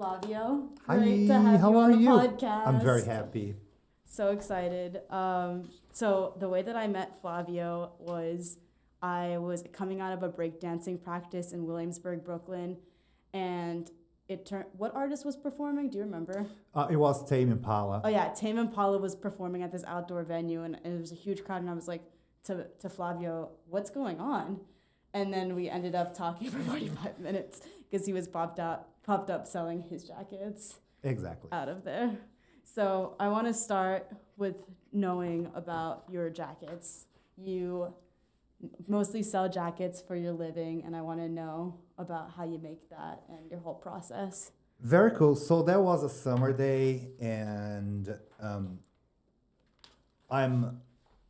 Flavio. Hi, Great to have how you are on the you? podcast. I'm very happy. So excited. So the way that I met Flavio was I was coming out of a breakdancing practice in Williamsburg, Brooklyn, and it turned. What artist was performing? Do you remember? It was Tame Impala. Oh yeah, Tame Impala was performing at this outdoor venue, and it was a huge crowd. And I was like to Flavio, "What's going on?" And then we ended up talking for 45 minutes because he was popped up selling his jackets Exactly. out of there. So I want to start with knowing about your jackets. You mostly sell jackets for your living, and I want to know about how you make that and your whole process. Very cool. So that was a summer day, and I'm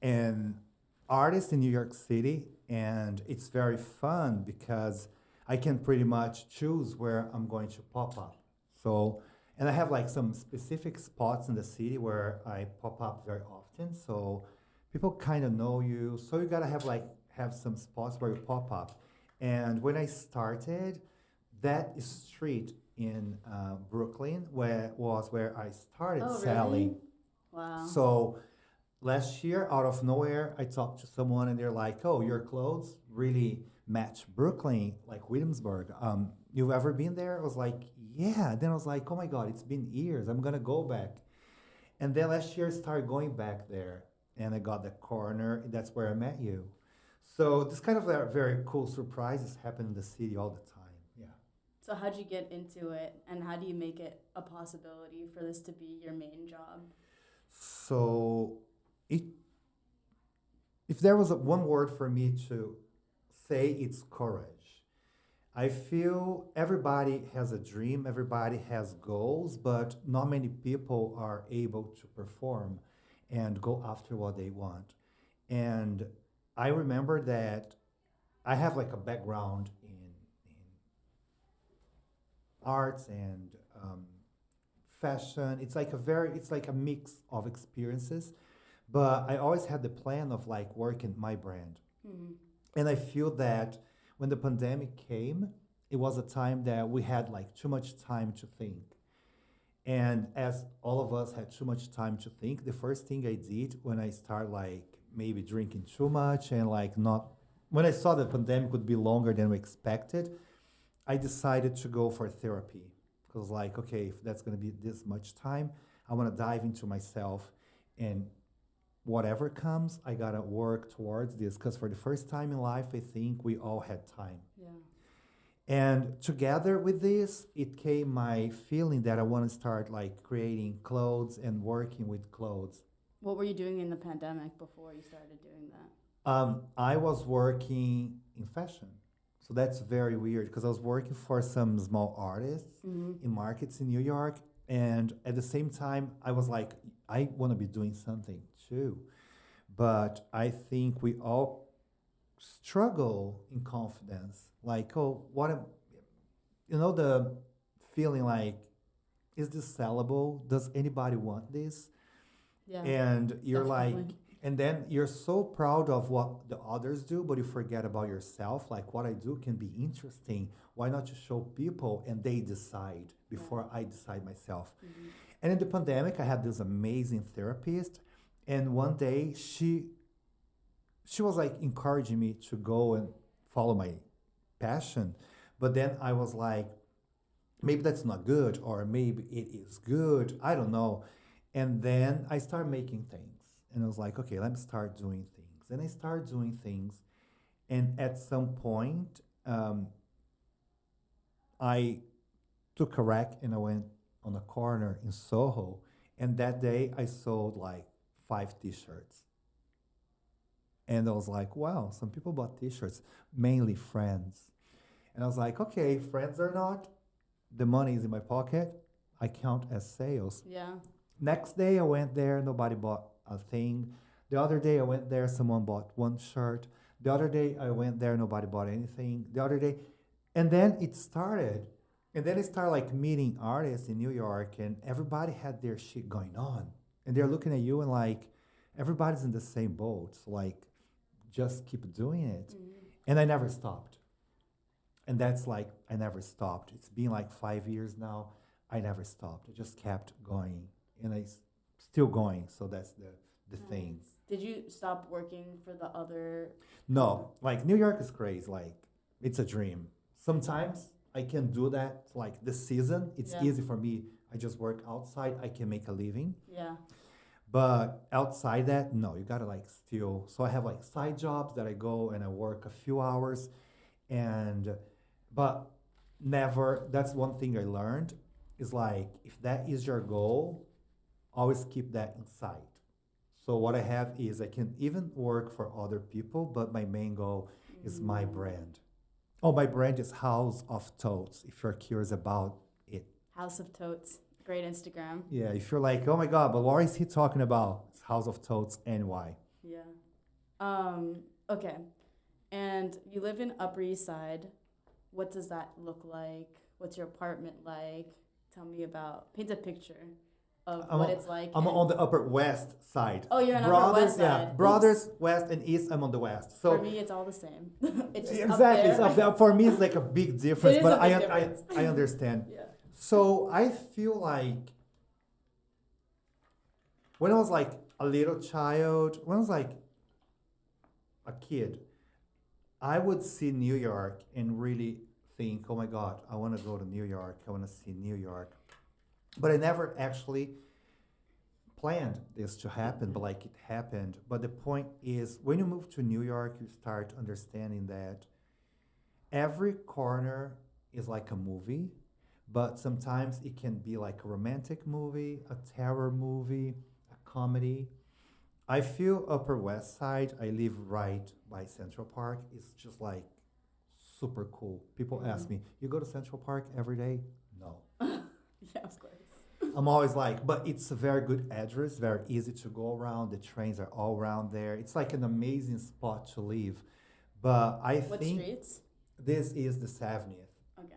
an artist in New York City, and it's very fun because I can pretty much choose where I'm going to pop up. So, and I have like some specific spots in the city where I pop up very often. So people kind of know you. So you gotta have some spots where you pop up. And when I started, that street in Brooklyn where I started Oh, selling. really? Wow. So last year, out of nowhere, I talked to someone and they're like, "Oh, your clothes really match Brooklyn, like Williamsburg. You've ever been there?" I was like, "Yeah." Then I was like, "Oh my God, it's been years. I'm gonna go back." And then last year, I started going back there, and I got the corner. That's where I met you. So this kind of very cool surprises happen in the city all the time. Yeah. So how'd you get into it, and how do you make it a possibility for this to be your main job? So it, if there was one word for me to say, it's courage. I feel everybody has a dream, everybody has goals, but not many people are able to perform and go after what they want. And I remember that I have like a background in arts and fashion. It's like a mix of experiences, but I always had the plan of like working my brand. Mm-hmm. And I feel that when the pandemic came, it was a time that we had like too much time to think. And as all of us had too much time to think, the first thing I did when I started like maybe drinking too much and like not, when I saw the pandemic would be longer than we expected, I decided to go for therapy. Because like, okay, if that's gonna be this much time, I wanna dive into myself and whatever comes, I gotta work towards this. Because for the first time in life, I think we all had time. Yeah. And together with this, it came my feeling that I want to start like creating clothes and working with clothes. What were you doing in the pandemic before you started doing that? I was working in fashion. So that's very weird because I was working for some small artists Mm-hmm. in markets in New York. And at the same time, I was like, I want to be doing something too. But I think we all struggle in confidence. Like, oh, the feeling like, is this sellable? Does anybody want this? Yeah. And you're like, Definitely. and then you're so proud of what the others do, but you forget about yourself. Like, what I do can be interesting. Why not just show people and they decide before I decide myself? Mm-hmm. And in the pandemic, I had this amazing therapist, and one day she was like encouraging me to go and follow my passion. But then I was like, maybe that's not good, or maybe it is good. I don't know. And then I started making things. And I was like, okay, let me start doing things. And I started doing things. And at some point, I took a rack and I went on a corner in Soho. And that day I sold like 5 t-shirts. And I was like, wow, some people bought t-shirts, mainly friends. And I was like, okay, friends or not, the money is in my pocket. I count as sales. Yeah. Next day I went there, nobody bought a thing. The other day I went there, someone bought one shirt. The other day I went there, nobody bought anything. The other day, and then it started. And then I started like meeting artists in New York, and everybody had their shit going on. And they're looking at you and like, everybody's in the same boat. So like, just keep doing it. Mm-hmm. And I never stopped. And that's like, I never stopped. It's been like 5 years now. I never stopped. I just kept going, and still going. So that's the thing. Nice. Did you stop working for the other? No, like New York is crazy. Like it's a dream. Sometimes I can do that. Like this season, it's Yeah. easy for me. I just work outside. I can make a living. Yeah. But outside that, no, you gotta like still. So I have like side jobs that I go and I work a few hours, and but never. That's one thing I learned is like if that is your goal, always keep that inside. So what I have is I can even work for other people, but my main goal is my brand. Oh, my brand is House of Totes. If you're curious about it, House of Totes. Great Instagram. yeah. If you're like, oh my God, but what is he talking about? It's House of Totes NY. Yeah. Okay. And you live in Upper East Side. What does that look like? What's your apartment like? Tell me about, paint a picture of I'm what on- it's like. I'm and- on the Upper West side. Oh, you're on Upper Brothers, West Side. yeah, Brothers, West and East. I'm on the West. So For me, it's all the same. It's just exactly, up there. it's up there. For me, it's like a big difference, is but a big difference. I understand. Yeah. So I feel like when I was like a little child, when I was like a kid, I would see New York and really think, oh my God, I want to go to New York. I want to see New York. But I never actually planned this to happen, but like it happened. But the point is, when you move to New York, you start understanding that every corner is like a movie, but sometimes it can be like a romantic movie, a terror movie, a comedy. I feel Upper West Side, I live right by Central Park. It's just like super cool. People ask me, you go to Central Park every day? No. Yeah, of course. I'm always like, but it's a very good address, very easy to go around. The trains are all around there. It's like an amazing spot to live. But I What think streets? this is the 70th. Okay.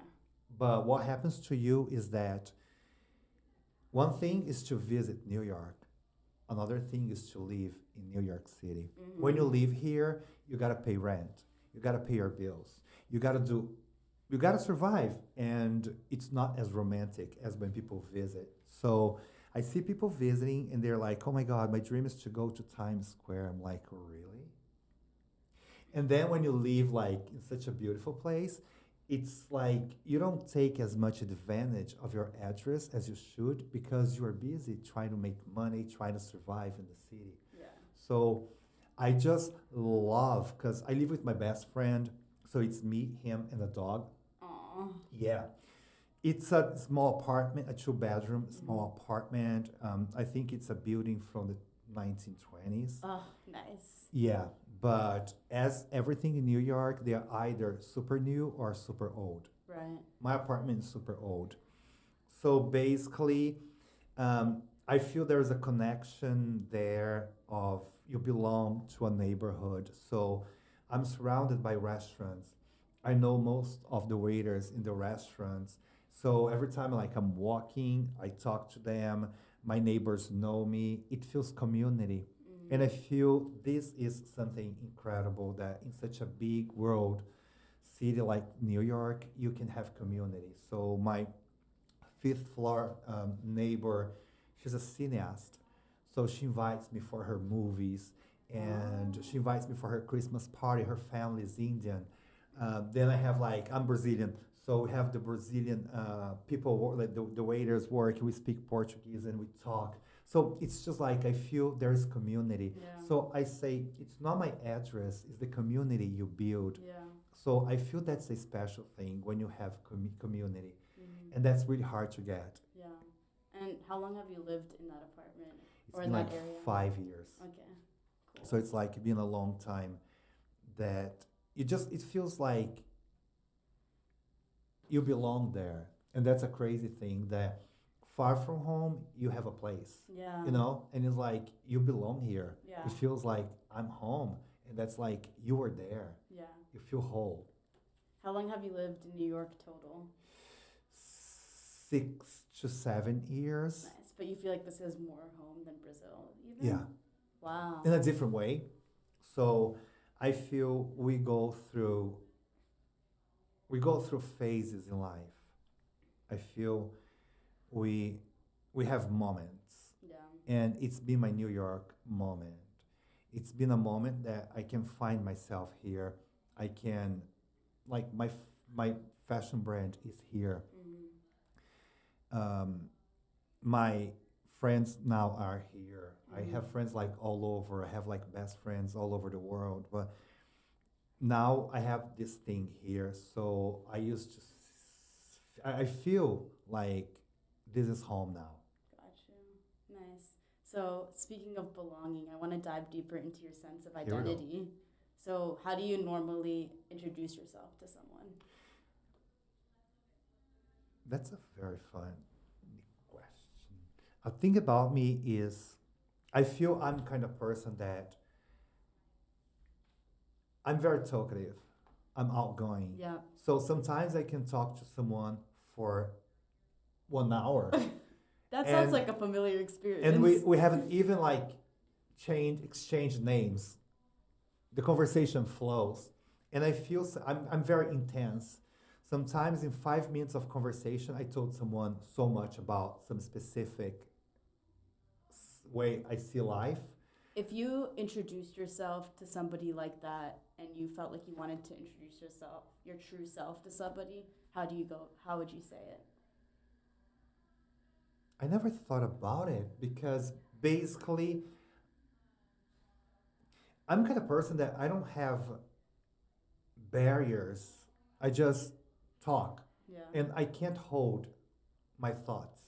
But what happens to you is that one thing is to visit New York. Another thing is to live in New York City. When you live here, you gotta pay rent. You gotta pay your bills. You gotta survive. And it's not as romantic as when people visit. So I see people visiting and they're like, oh my God, my dream is to go to Times Square. I'm like, really? And then when you live like in such a beautiful place, it's like you don't take as much advantage of your address as you should because you are busy trying to make money, trying to survive in the city. Yeah. So I just love, because I live with my best friend, so it's me, him, and a dog. Aw. Yeah. It's a small apartment, a two-bedroom small apartment. I think it's a building from the 1920s. Oh, nice. Yeah, but as everything in New York, they are either super new or super old. Right. My apartment is super old. So basically, I feel there's a connection there of you belong to a neighborhood. So I'm surrounded by restaurants. I know most of the waiters in the restaurants. So every time like I'm walking, I talk to them. My neighbors know me. It feels community. And I feel this is something incredible that in such a big world city like New York, you can have community. So my fifth floor neighbor, she's a cineast. So she invites me for her movies and she invites me for her Christmas party. Her family is Indian. Then I have like, I'm Brazilian. So we have the Brazilian people, like the waiters work, we speak Portuguese and we talk. So it's just like I feel there's community. Yeah. So I say it's not my address, it's the community you build. Yeah. So I feel that's a special thing when you have community. And that's really hard to get. Yeah. And how long have you lived in that apartment It's or been in like that area? 5 years. Okay. Cool. So it's like been a long time that it feels like you belong there. And that's a crazy thing that far from home, you have a place, Yeah. you know? And it's like, you belong here. Yeah. It feels like I'm home. And that's like, you were there. Yeah. You feel whole. How long have you lived in New York total? 6 to 7 years. Nice. But you feel like this is more home than Brazil, even? Yeah. Wow. In a different way. So I feel we go through phases in life. I feel we we have moments, Yeah. and it's been my New York moment. It's been a moment that I can find myself here. I can, like my fashion brand is here. Um, my friends now are here. I have friends like all over. I have like best friends all over the world. But now I have this thing here. So I used to, I feel like this is home now. Got you. Nice. So, speaking of belonging, I want to dive deeper into your sense of Here we go. identity. So, how do you normally introduce yourself to someone? That's a very fun question. A thing about me is I feel I'm kind of person that I'm very talkative. I'm outgoing. Yeah. So sometimes I can talk to someone for 1 hour. That sounds And- like a familiar experience. And we haven't even like exchanged names. The conversation flows. And I feel I'm very intense. Sometimes in 5 minutes of conversation, I told someone so much about some specific way I see life. If you introduced yourself to somebody like that and you felt like you wanted to introduce yourself, your true self to somebody, how do you go? How would you say it? I never thought about it because basically I'm kind of person that I don't have barriers. I just talk Yeah. and I can't hold my thoughts.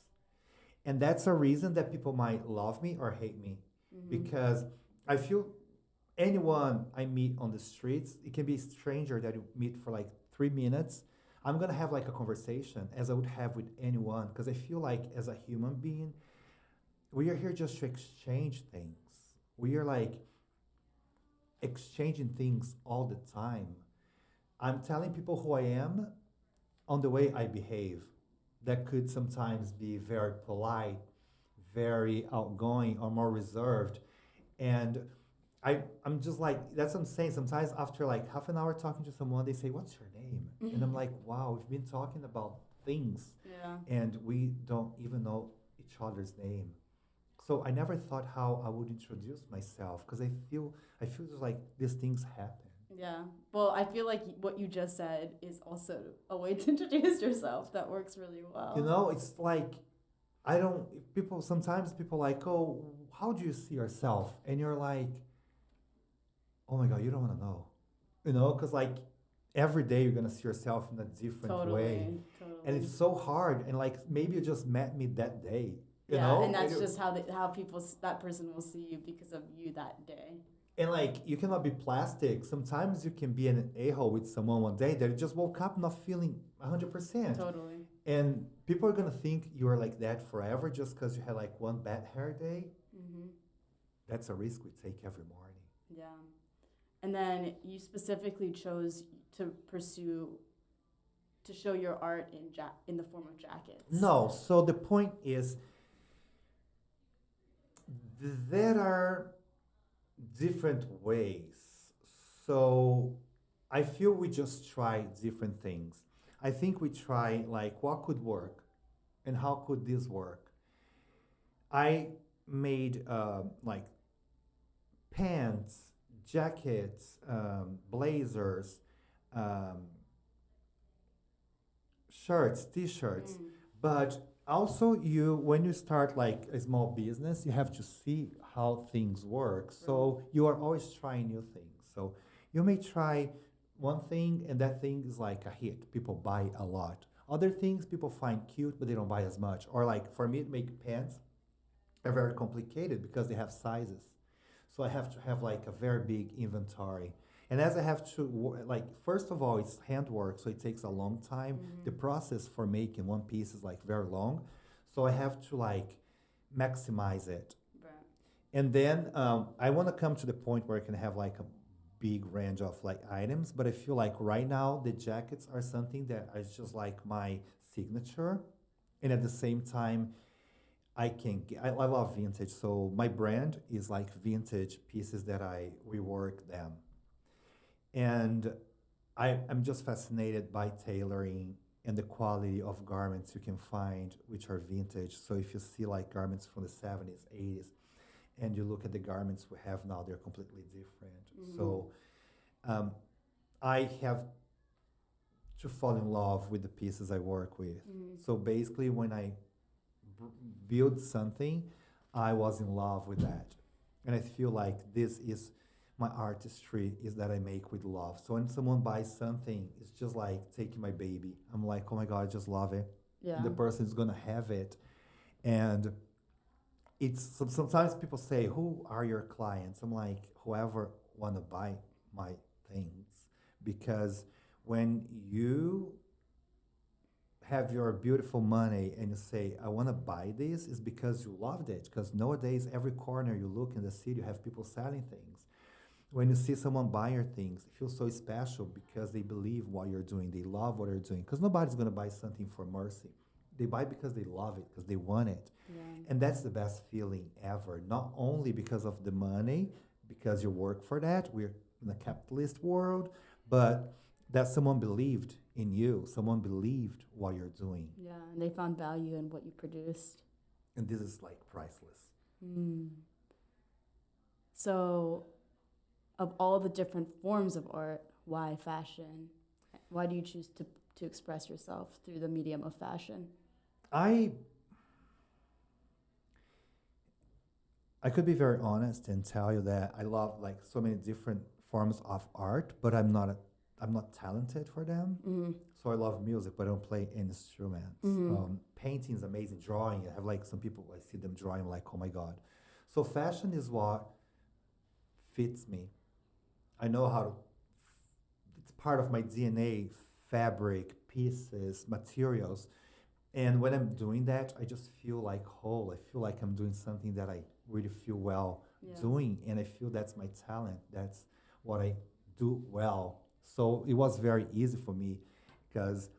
And that's a reason that people might love me or hate me because I feel anyone I meet on the streets, it can be a stranger that you meet for like 3 minutes. I'm gonna have like a conversation as I would have with anyone because I feel like as a human being, we are here just to exchange things. We are like exchanging things all the time. I'm telling people who I am on the way I behave. That could sometimes be very polite, very outgoing, or more reserved. And I'm just like, that's what I'm saying. Sometimes after like half an hour talking to someone, they say, "What's your name?" And I'm like, wow, we've been talking about things Yeah. and we don't even know each other's name. So I never thought how I would introduce myself because I feel just like these things happen. Yeah. Well, I feel like what you just said is also a way to introduce yourself that works really well. You know, it's like I don't people sometimes people like, "Oh, how do you see yourself?" And you're like, "Oh my God, you don't want to know." You know, because like every day you're gonna see yourself in a different way. Totally. And it's so hard. And like maybe you just met me that day. You yeah, know? and that's you- just how that person will see you because of you that day. And like you cannot be plastic. Sometimes you can be an a-hole with someone one day that you just woke up not feeling 100%. Totally. And people are gonna think you are like that forever just because you had like one bad hair day. That's a risk we take every morning. Yeah. And then you specifically chose to show your art in the form of jackets. No, so the point is there are different ways. So I feel we just try different things. I think we try like what could work and how could this work. I made like pants, jackets, blazers, um, shirts, t-shirts. But also when you start like a small business, you have to see how things work. So you are always trying new things. So you may try one thing and that thing is like a hit. People buy a lot. Other things people find cute, but they don't buy as much. Or like for me to make pants are very complicated because they have sizes. So I have to have like a very big inventory. And as I have to, like, first of all, it's handwork, so it takes a long time. The process for making one piece is like very long. So I have to like maximize it. Right. And then I want to come to the point where I can have like a big range of like items, but I feel like right now the jackets are something that is just like my signature. And at the same time, I love vintage. So my brand is like vintage pieces that I rework them. And I'm just fascinated by tailoring and the quality of garments you can find, which are vintage. So if you see like garments from the 70s, 80s, and you look at the garments we have now, they're completely different. So um, I have to fall in love with the pieces I work with. So basically, when I build something, I was in love with that. And I feel like this is my artistry, is that I make with love. So when someone buys something, it's just like taking my baby. I'm like, oh my God, I just love it. Yeah. The person is gonna have it. And sometimes people say, who are your clients? I'm like, whoever wanna buy my things. Because when you have your beautiful money and you say, I want to buy this, is because you loved it. Because nowadays, every corner you look in the city, you have people selling things. When you see someone buy your things, it feels so special because they believe what you're doing. They love what you're doing. Because nobody's going to buy something for mercy. They buy because they love it, because they want it. Yeah. And that's the best feeling ever. Not only because of the money, because you work for that. We're in a capitalist world, but that someone believed in you. Someone believed what you're doing. Yeah, and they found value in what you produced. And this is like priceless. So, of all the different forms of art, why fashion? Why do you choose to express yourself through the medium of fashion? I could be very honest and tell you that I love like so many different forms of art, but I'm not talented for them. So I love music, but I don't play instruments. Painting is amazing. Drawing, I have like some people, I see them drawing like, oh my God. So fashion is what fits me. I know how to, it's part of my DNA, fabric, pieces, materials. And when I'm doing that, I just feel like whole. I feel like I'm doing something that I really feel well doing. And I feel that's my talent. That's what I do well. So it was very easy for me because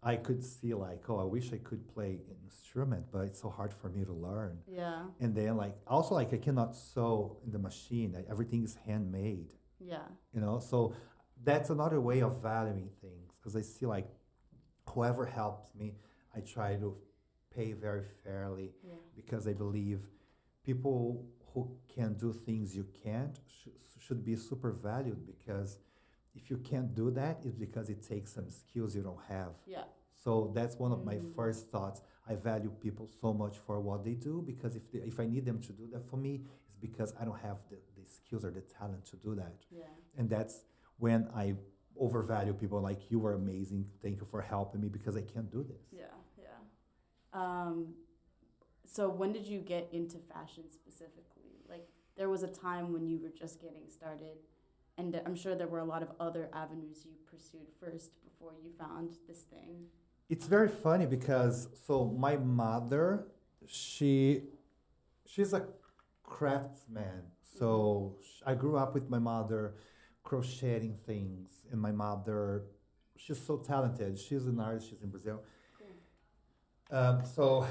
I could see like, oh, I wish I could play an instrument, but it's so hard for me to learn. Yeah. And then like, also like I cannot sew in the machine. Everything is handmade. Yeah. You know, so that's another way of valuing things because I see like whoever helps me, I try to pay very fairly because I believe people who can do things you can't should be super valued because if you can't do that, it's because it takes some skills you don't have. Yeah. So that's one of my first thoughts. I value people so much for what they do because if I need them to do that for me, it's because I don't have the skills or the talent to do that. Yeah. And that's when I overvalue people like, you were amazing. Thank you for helping me because I can't do this. Yeah, yeah. So when did you get into fashion specifically? Like there was a time when you were just getting started. And I'm sure there were a lot of other avenues you pursued first before you found this thing. It's very funny because so my mother, she's a craftsman. So I grew up with my mother crocheting things, and my mother, she's so talented. She's an artist. She's in Brazil. Cool. So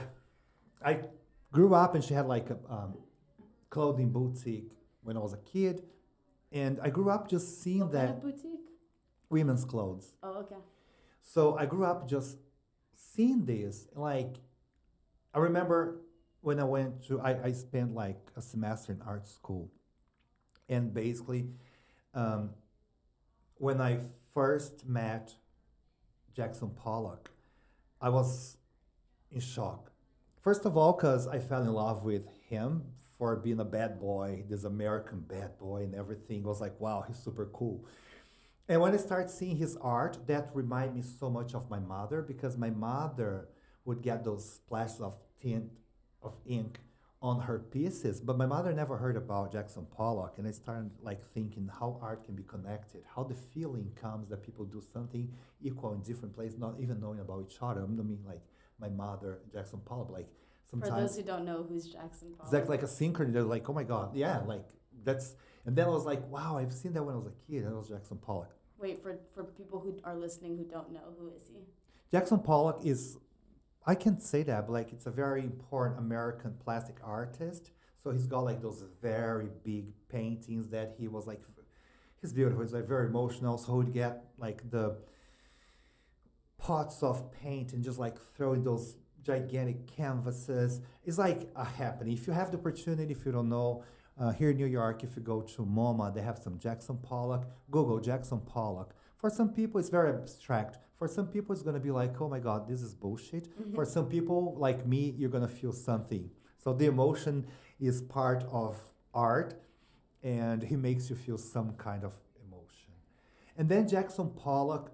I grew up, and she had like a clothing boutique when I was a kid. And I grew up just seeing what that. Kind of boutique? Women's clothes. Oh, okay. So I grew up just seeing this. Like, I remember when I went to, I spent like a semester in art school. And basically, when I first met Jackson Pollock, I was in shock. First of all, because I fell in love with him for being a bad boy, this American bad boy and everything. I was like, wow, he's super cool. And when I started seeing his art, that reminded me so much of my mother because my mother would get those splashes of tint, of ink on her pieces, but my mother never heard about Jackson Pollock. And I started like thinking how art can be connected, how the feeling comes that people do something equal in different places, not even knowing about each other. I mean like my mother, Jackson Pollock, like sometimes. For those who don't know who's Jackson Pollock. It's like a synchrony. They're like, oh my God, yeah, like that's. And then I was like, wow, I've seen that when I was a kid. And it was Jackson Pollock. Wait, for people who are listening who don't know, who is he? Jackson Pollock is, I can't say that, but like it's a very important American plastic artist. So he's got like those very big paintings that he was like, he's beautiful. He's like very emotional. So he'd get like pots of paint and just like throwing those gigantic canvases. It's like a happening. If you have the opportunity, if you don't know, here in New York, if you go to MoMA, they have some Jackson Pollock. Google Jackson Pollock. For some people, it's very abstract. For some people, it's gonna be like, oh my God, this is bullshit. For some people, like me, you're gonna feel something. So the emotion is part of art, and he makes you feel some kind of emotion. And then Jackson Pollock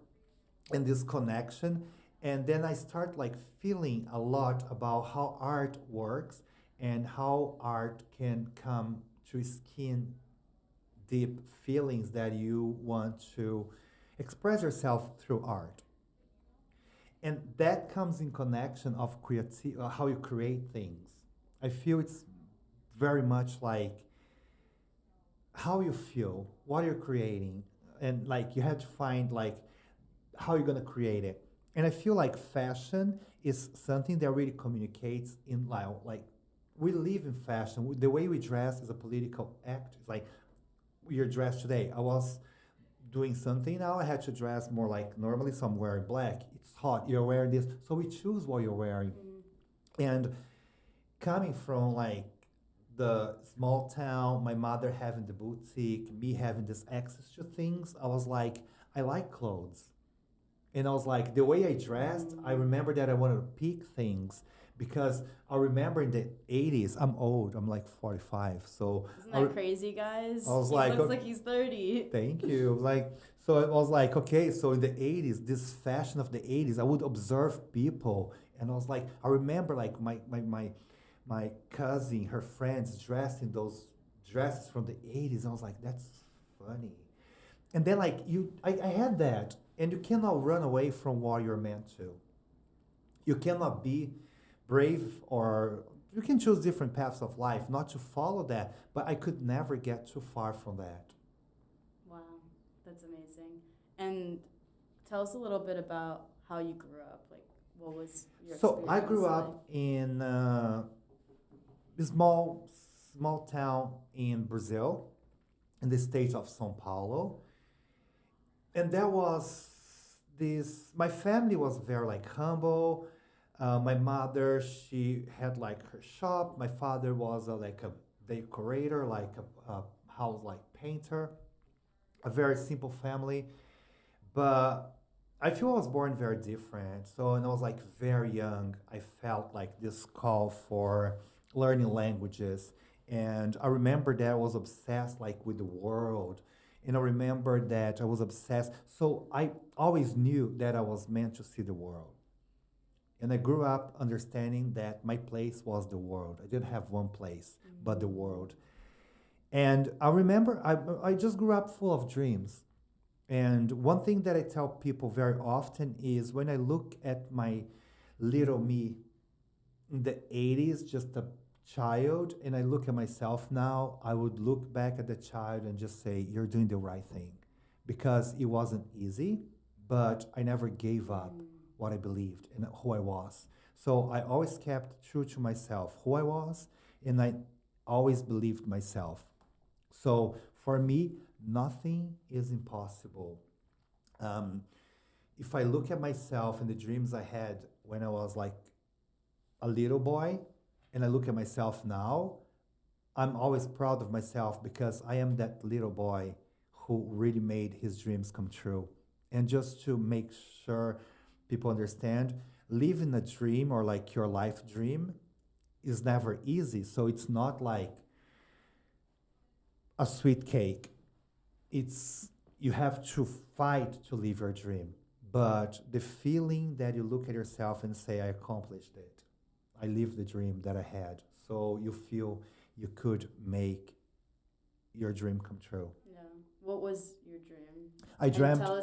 and this connection, and then I start like feeling a lot about how art works and how art can come to skin deep feelings that you want to express yourself through art. And that comes in connection of how you create things. I feel it's very much like how you feel, what you're creating, and like you have to find like how you're gonna create it. And I feel like fashion is something that really communicates in like we live in fashion. The way we dress is a political act. It's like you're dressed today. I was doing something now. I had to dress more like normally, so I'm wearing black. It's hot. You're wearing this, so we choose what you're wearing. And coming from like the small town, my mother having the boutique, me having this access to things, I was like, I like clothes. And I was like, the way I dressed, I remember that I wanted to pick things because I remember in the 80s, I'm old, I'm like 45. So isn't that crazy, guys? I was he like, looks like he's 30. Thank you. Like, so I was like, okay, so in the 80s, this fashion of the 80s, I would observe people. And I was like, I remember like my cousin, her friends dressed in those dresses from the 80s. I was like, that's funny. And then like I had that. And you cannot run away from what you're meant to. You cannot be brave, or you can choose different paths of life, not to follow that. But I could never get too far from that. Wow, that's amazing. And tell us a little bit about how you grew up. Like, what was your So I grew experience up in a small town in Brazil, in the state of São Paulo. And there was this, my family was very like humble. My mother, she had like her shop. My father was like a decorator, like a house like painter. A very simple family. But I feel I was born very different. So when I was like very young, I felt like this call for learning languages. And I remember that I was obsessed like with the world. And I remember that I was obsessed. So I always knew that I was meant to see the world. And I grew up understanding that my place was the world. I didn't have one place, but the world. And I remember I just grew up full of dreams. And one thing that I tell people very often is when I look at my little me in the 80s, just a child, and I look at myself now, I would look back at the child and just say, you're doing the right thing. Because it wasn't easy, but I never gave up what I believed and who I was. So I always kept true to myself, who I was, and I always believed myself. So for me, nothing is impossible. If I look at myself and the dreams I had when I was like a little boy, and I look at myself now, I'm always proud of myself because I am that little boy who really made his dreams come true. And just to make sure people understand, living a dream or like your life dream is never easy. So it's not like a sweet cake. It's you have to fight to live your dream. But the feeling that you look at yourself and say, I accomplished it. I lived the dream that I had. So you feel you could make your dream come true. Yeah. What was your dream? I dreamt. Tell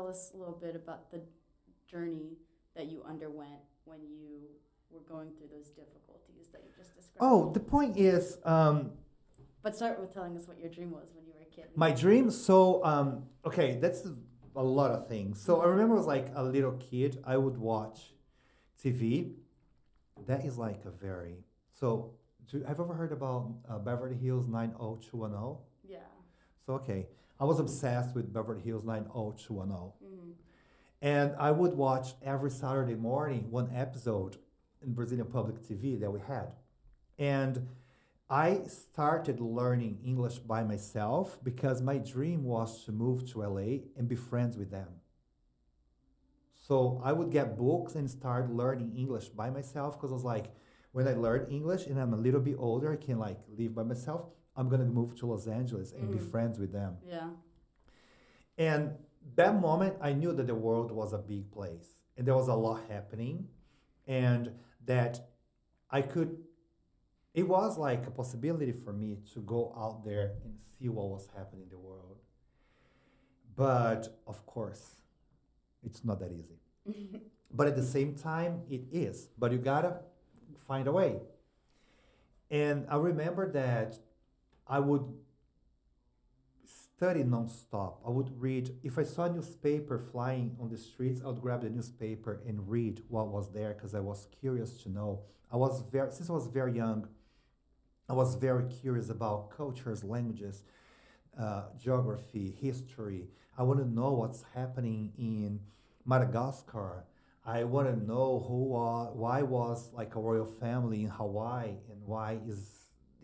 us a little bit about the journey that you underwent when you were going through those difficulties that you just described. Oh, the point is. But start with telling us what your dream was when you were a kid. My dream. So okay, that's a lot of things. So I remember I was like a little kid. I would watch TV. That is like a very so. Have you ever heard about Beverly Hills 90210? Yeah. So okay, I was obsessed with Beverly Hills 90210. And I would watch every Saturday morning one episode in Brazilian public TV that we had. And I started learning English by myself because my dream was to move to LA and be friends with them. So I would get books and start learning English by myself because I was like, when I learn English and I'm a little bit older, I can like live by myself. I'm gonna move to Los Angeles and be friends with them. Yeah. And that moment, I knew that the world was a big place and there was a lot happening, and that I could. It was like a possibility for me to go out there and see what was happening in the world. But of course, it's not that easy. But at the same time, it is. But you gotta find a way. And I remember that I would study nonstop. I would read, if I saw a newspaper flying on the streets, I would grab the newspaper and read what was there because I was curious to know. Since I was very young, I was very curious about cultures, languages, geography, history. I want to know what's happening in Madagascar. I want to know why was like a royal family in Hawaii and why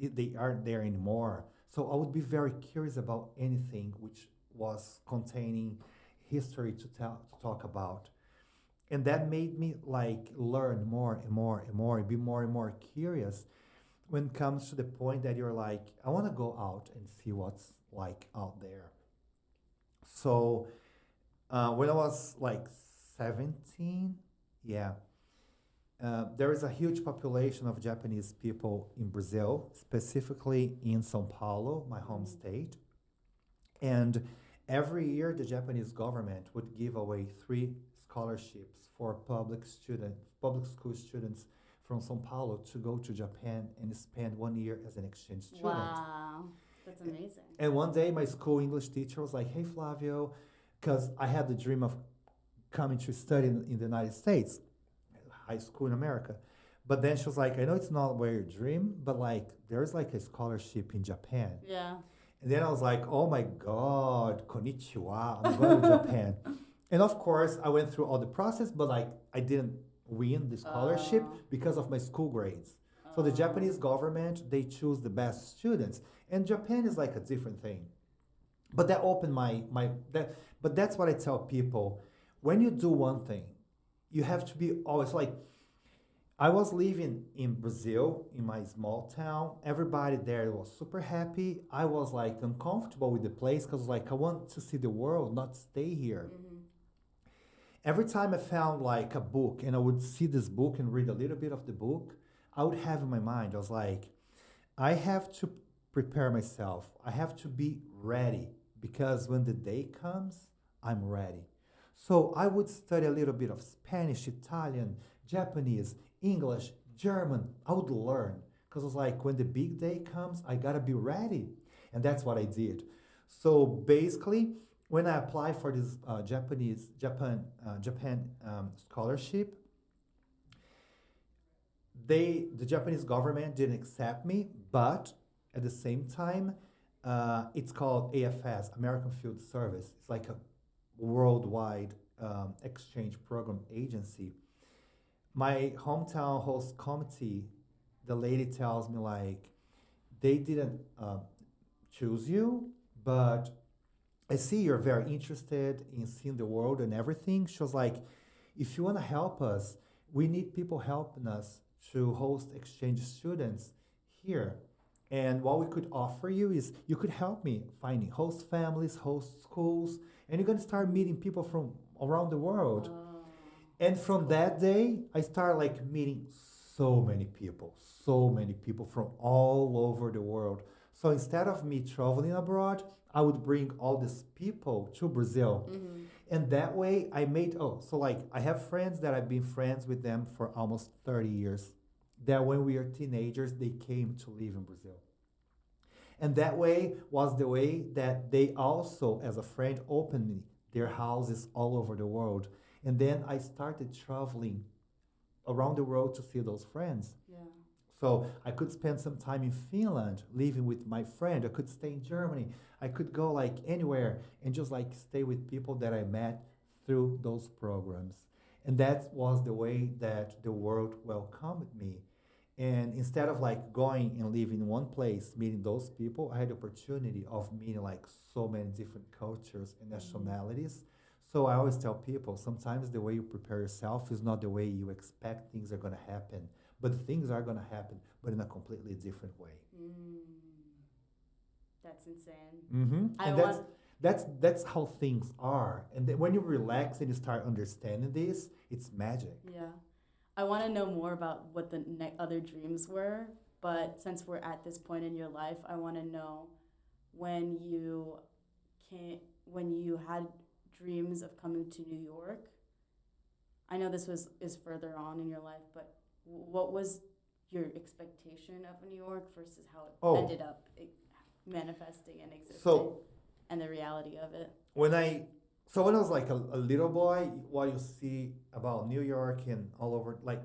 they aren't there anymore. So I would be very curious about anything which was containing history to talk about. And that made me like learn more and more and more, and be more and more curious when it comes to the point that you're like, I want to go out and see what's like out there. So when I was like 17, yeah, there is a huge population of Japanese people in Brazil, specifically in São Paulo, my home state. And every year, the Japanese government would give away 3 scholarships for public school students from São Paulo to go to Japan and spend 1 year as an exchange student. Wow, that's amazing. And one day, my school English teacher was like, "Hey, Flavio," because I had the dream of coming to study in the United States, high school in America. But then she was like, "I know it's not where you dream, but like there's like a scholarship in Japan." Yeah. And then I was like, "Oh my God, konnichiwa, I'm going to Japan." And of course, I went through all the process, but like I didn't win the scholarship because of my school grades. So the Japanese government, they choose the best students. And Japan is like a different thing. But that opened but that's what I tell people. When you do one thing, you have to be always like, I was living in Brazil, in my small town. Everybody there was super happy. I was like uncomfortable with the place because like I want to see the world, not stay here. Every time I found like a book and I would see this book and read a little bit of the book, I would have in my mind, I was like, I have to prepare myself. I have to be ready because when the day comes, I'm ready. So I would study a little bit of Spanish, Italian, Japanese, English, German. I would learn because it's like when the big day comes, I gotta be ready. And that's what I did. So basically, when I applied for this Japan scholarship, the Japanese government didn't accept me, but at the same time, it's called AFS, American Field Service. It's like a worldwide exchange program agency. My hometown host committee, the lady tells me like, they didn't choose you, but I see you're very interested in seeing the world and everything. She was like, if you want to help us, we need people helping us to host exchange students here. And what we could offer you is you could help me finding host families, host schools, and you're going to start meeting people from around the world. And from that day, I started like meeting so many people from all over the world. So instead of me traveling abroad, I would bring all these people to Brazil. And that way I made, so like I have friends that I've been friends with them for almost 30 years. That when we were teenagers, they came to live in Brazil. And that way was the way that they also, as a friend, opened me their houses all over the world. And then I started traveling around the world to see those friends. Yeah. So I could spend some time in Finland living with my friend. I could stay in Germany. I could go like anywhere and just like stay with people that I met through those programs. And that was the way that the world welcomed me. And instead of like going and living in one place, meeting those people, I had the opportunity of meeting like so many different cultures and nationalities. So I always tell people sometimes the way you prepare yourself is not the way you expect things are going to happen, but things are going to happen, but in a completely different way. That's insane. And that's how things are. And when you relax and you start understanding this, it's magic. Yeah. I want to know more about what the other dreams were, but since we're at this point in your life, I want to know when when you had dreams of coming to New York. I know this is further on in your life, but what was your expectation of New York versus how it ended up manifesting and existing, and the reality of it? When I was like a little boy, what you see about New York and all over, like,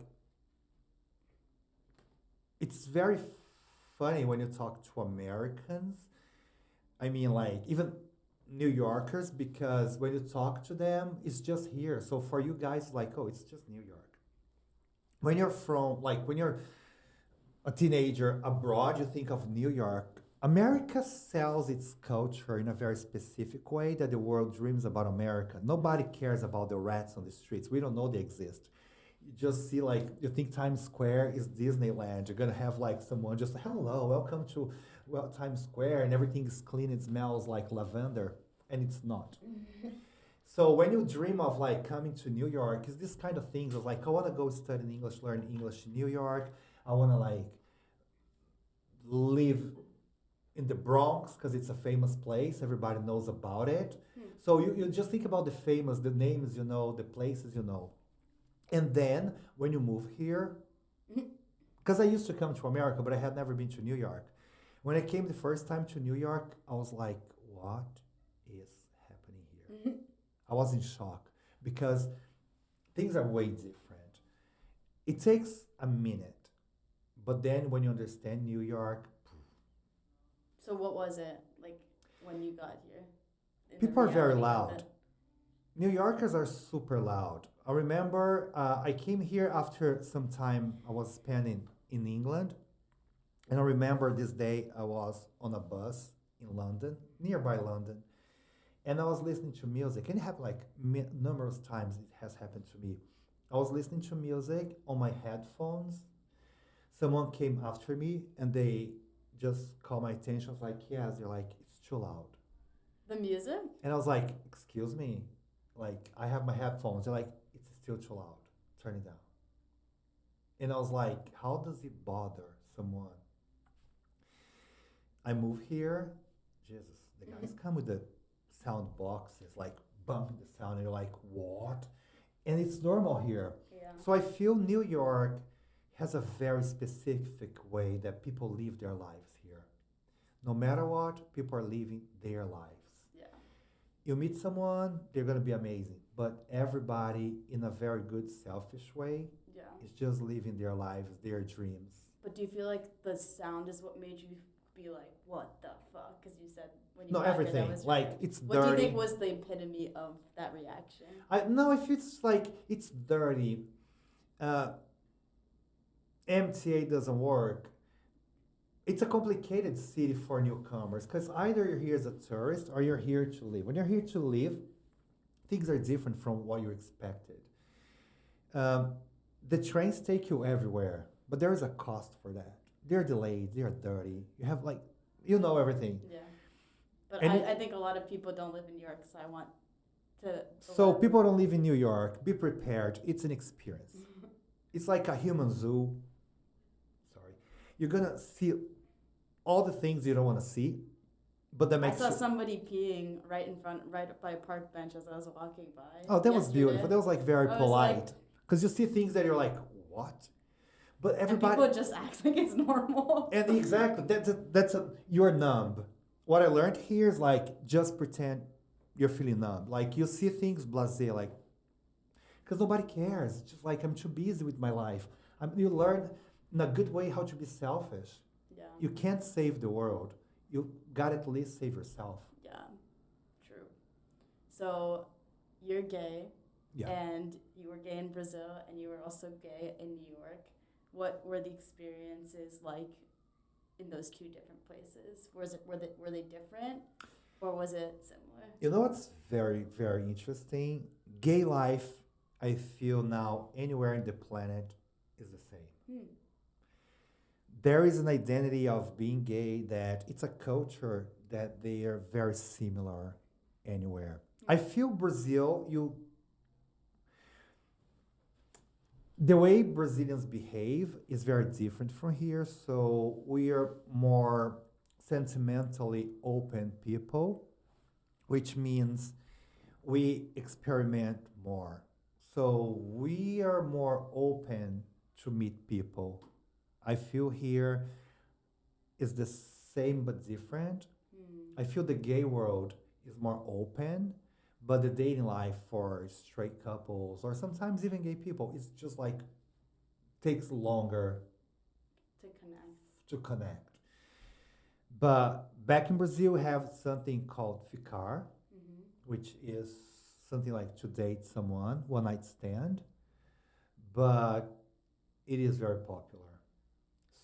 it's very funny when you talk to Americans. I mean, like, even New Yorkers, because when you talk to them, it's just here. So for you guys, like, oh, it's just New York. When you're a teenager abroad, you think of New York. America sells its culture in a very specific way that the world dreams about America. Nobody cares about the rats on the streets. We don't know they exist. You just see, like, you think Times Square is Disneyland. You're gonna have like someone just, hello, welcome to Times Square, and everything is clean. It smells like lavender, and it's not. So when you dream of like coming to New York, it's this kind of things of like, I want to go study English, learn English in New York. I want to like live in the Bronx because it's a famous place. Everybody knows about it. So you just think about the names you know, the places you know. And then when you move here, because I used to come to America, but I had never been to New York. When I came the first time to New York, I was like, what is happening here? I was in shock because things are way different. It takes a minute, but then when you understand New York. So what was it like when you got here? People are very loud. New Yorkers are super loud. I remember I came here after some time I was spending in England. And I remember this day I was on a bus in London, nearby London. And I was listening to music. And it happened like numerous times it has happened to me. I was listening to music on my headphones. Someone came after me and they just called my attention. I was like, yes, they're like, it's too loud. The music? And I was like, excuse me, like I have my headphones. They're like, it's still too loud. Turn it down. And I was like, how does it bother someone? I move here. Jesus, the guys come with the sound boxes, like bumping the sound, and you're like, what? And it's normal here. Yeah. So I feel New York has a very specific way that people live their lives here. No matter what, people are living their lives. Yeah. You meet someone, they're gonna be amazing. But everybody, in a very good, selfish way, is just living their lives, their dreams. But do you feel like the sound is what made you be like, what the fuck? Because you said when you No, got everything. Here, that was like, it's what dirty. What do you think was the epitome of that reaction? No, if it's like, it's dirty, MTA doesn't work. It's a complicated city for newcomers because either you're here as a tourist or you're here to live. When you're here to live, things are different from what you expected. The trains take you everywhere, but there is a cost for that. They're delayed, they're dirty. You have like, you know everything. Yeah. But I think a lot of people don't live in New York, so I want to... So people don't live in New York, be prepared. It's an experience. It's like a human zoo. Sorry. You're going to see all the things you don't want to see, but that makes I saw somebody peeing right by a park bench as I was walking by. Oh, that was beautiful. That was like very polite. Because you see things that you're like, what? But everybody... And people just act like it's normal. And exactly. You're numb. What I learned here is like, just pretend you're feeling numb. Like you see things blasé, like, because nobody cares. It's just like, I'm too busy with my life. You learn in a good way how to be selfish. Yeah. You can't save the world. You got to at least save yourself. Yeah, true. So you're gay, Yeah. and you were gay in Brazil, and you were also gay in New York. What were the experiences like in those two different places? Were they different, or was it similar? You know what's very, very interesting? Gay life, I feel now anywhere in the planet is the same. Hmm. There is an identity of being gay that it's a culture that they are very similar anywhere. I feel Brazil, the way Brazilians behave is very different from here. So we are more sentimentally open people, which means we experiment more. So we are more open to meet people. I feel here is the same but different. Hmm. I feel the gay world is more open, but the dating life for straight couples or sometimes even gay people is just like takes longer To connect. to connect. But back in Brazil, we have something called ficar, Mm-hmm. which is something like to date someone, one night stand, but it is very popular.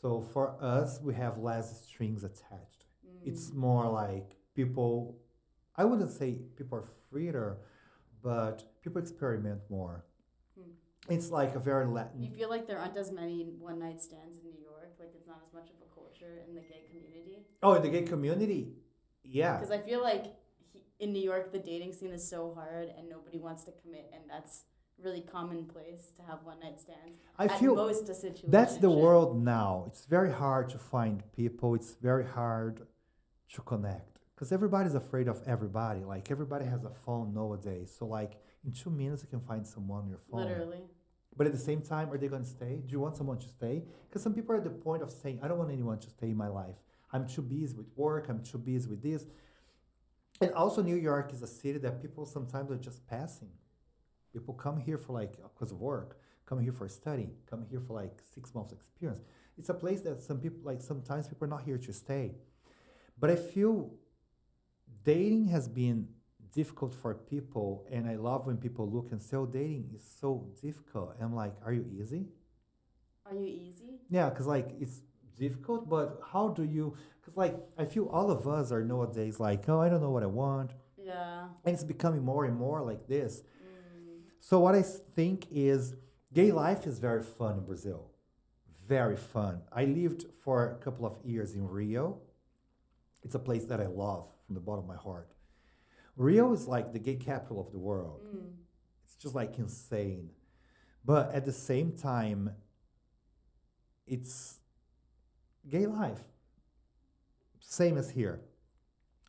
So for us, we have less strings attached. It's more like people, I wouldn't say people are freer, but people experiment more. Hmm. It's like a very You Latin. feel like there aren't as many one night stands in New York? Like it's not as much of a culture in the gay community? Oh, in the gay community, yeah. Because I feel like in New York, the dating scene is so hard and nobody wants to commit, and that's really commonplace to have one night stands. I At feel most a situation. that's the world now. It's very hard to find people. It's very hard to connect because everybody's afraid of everybody. Like everybody has a phone nowadays. So like in 2 minutes you can find someone on your phone. Literally. But at the same time, are they going to stay? Do you want someone to stay? Because some people are at the point of saying, I don't want anyone to stay in my life. I'm too busy with work. I'm too busy with this. And also New York is a city that people sometimes are just passing. People come here for like, because of work, come here for study, come here for like 6 months experience. It's a place that some people, like sometimes people are not here to stay. But I feel dating has been difficult for people, and I love when people look and say, oh, dating is so difficult. And I'm like, are you easy? Are you easy? Yeah, because like it's difficult, but how do you, because like I feel all of us are nowadays like, oh, I don't know what I want. Yeah. And it's becoming more and more like this. So what I think is gay life is very fun in Brazil. Very fun. I lived for a couple of years in Rio. It's a place that I love from the bottom of my heart. Rio is like the gay capital of the world. It's just like insane. But at the same time, it's gay life. Same as here.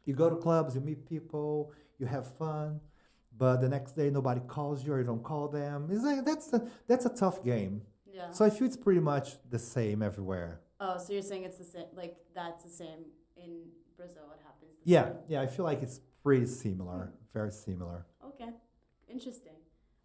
You go to clubs, you meet people, you have fun, but the next day nobody calls you or you don't call them. It's like that's a tough game. Yeah. So I feel it's pretty much the same everywhere. Oh, so you're saying it's the same, like that's the same in Brazil, it happens the Yeah, same? yeah, I feel like it's pretty similar, very similar. Okay, interesting.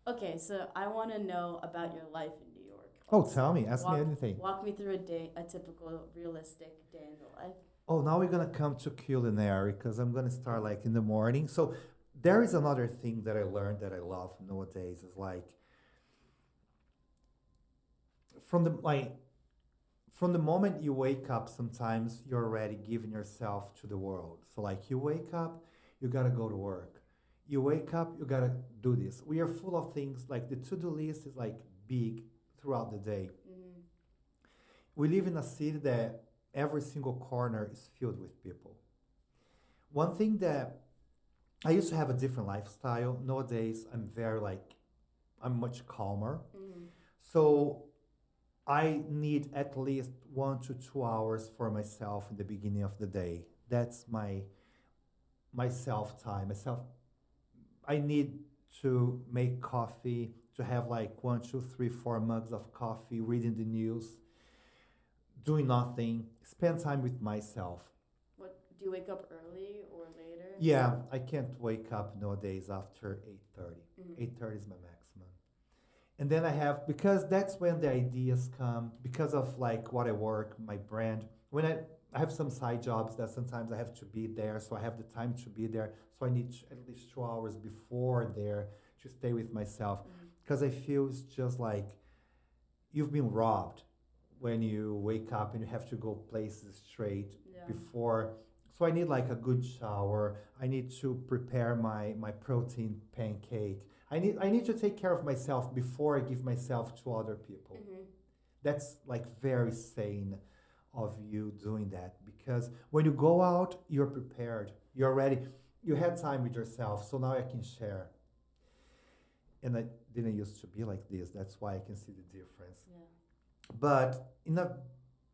Okay, so I want to know about your life in New York. Oh, also. tell me, ask me anything. Walk me through a typical realistic day in the life. Oh, now we're gonna come to culinary because I'm gonna start like in the morning. So there is another thing that I learned that I love nowadays is like from the moment you wake up, sometimes you're already giving yourself to the world. So like you wake up, you gotta go to work. You wake up, you gotta do this. We are full of things like the to-do list is like big throughout the day. We live in a city that every single corner is filled with people. One thing that I used to have a different lifestyle. Nowadays, I'm much calmer. So I need at least 1 to 2 hours for myself in the beginning of the day. That's my self time. I need to make coffee, to have like 1, 2, 3, 4 mugs of coffee, reading the news, doing nothing, spend time with myself. What do you wake up early or later? Yeah, I can't wake up nowadays after 8:30. 8:30 is my maximum. And then I have, because that's when the ideas come, because of like what I work, my brand. When I have some side jobs that sometimes I have to be there, so I have the time to be there. So I need at least 2 hours before there to stay with myself because I feel it's just like you've been robbed when you wake up and you have to go places straight before. So I need like a good shower. I need to prepare my protein pancake. I need to take care of myself before I give myself to other people. That's like very sane of you doing that because when you go out, you're prepared. You're ready. You had time with yourself, so now I can share. And I didn't used to be like this. That's why I can see the difference. Yeah. But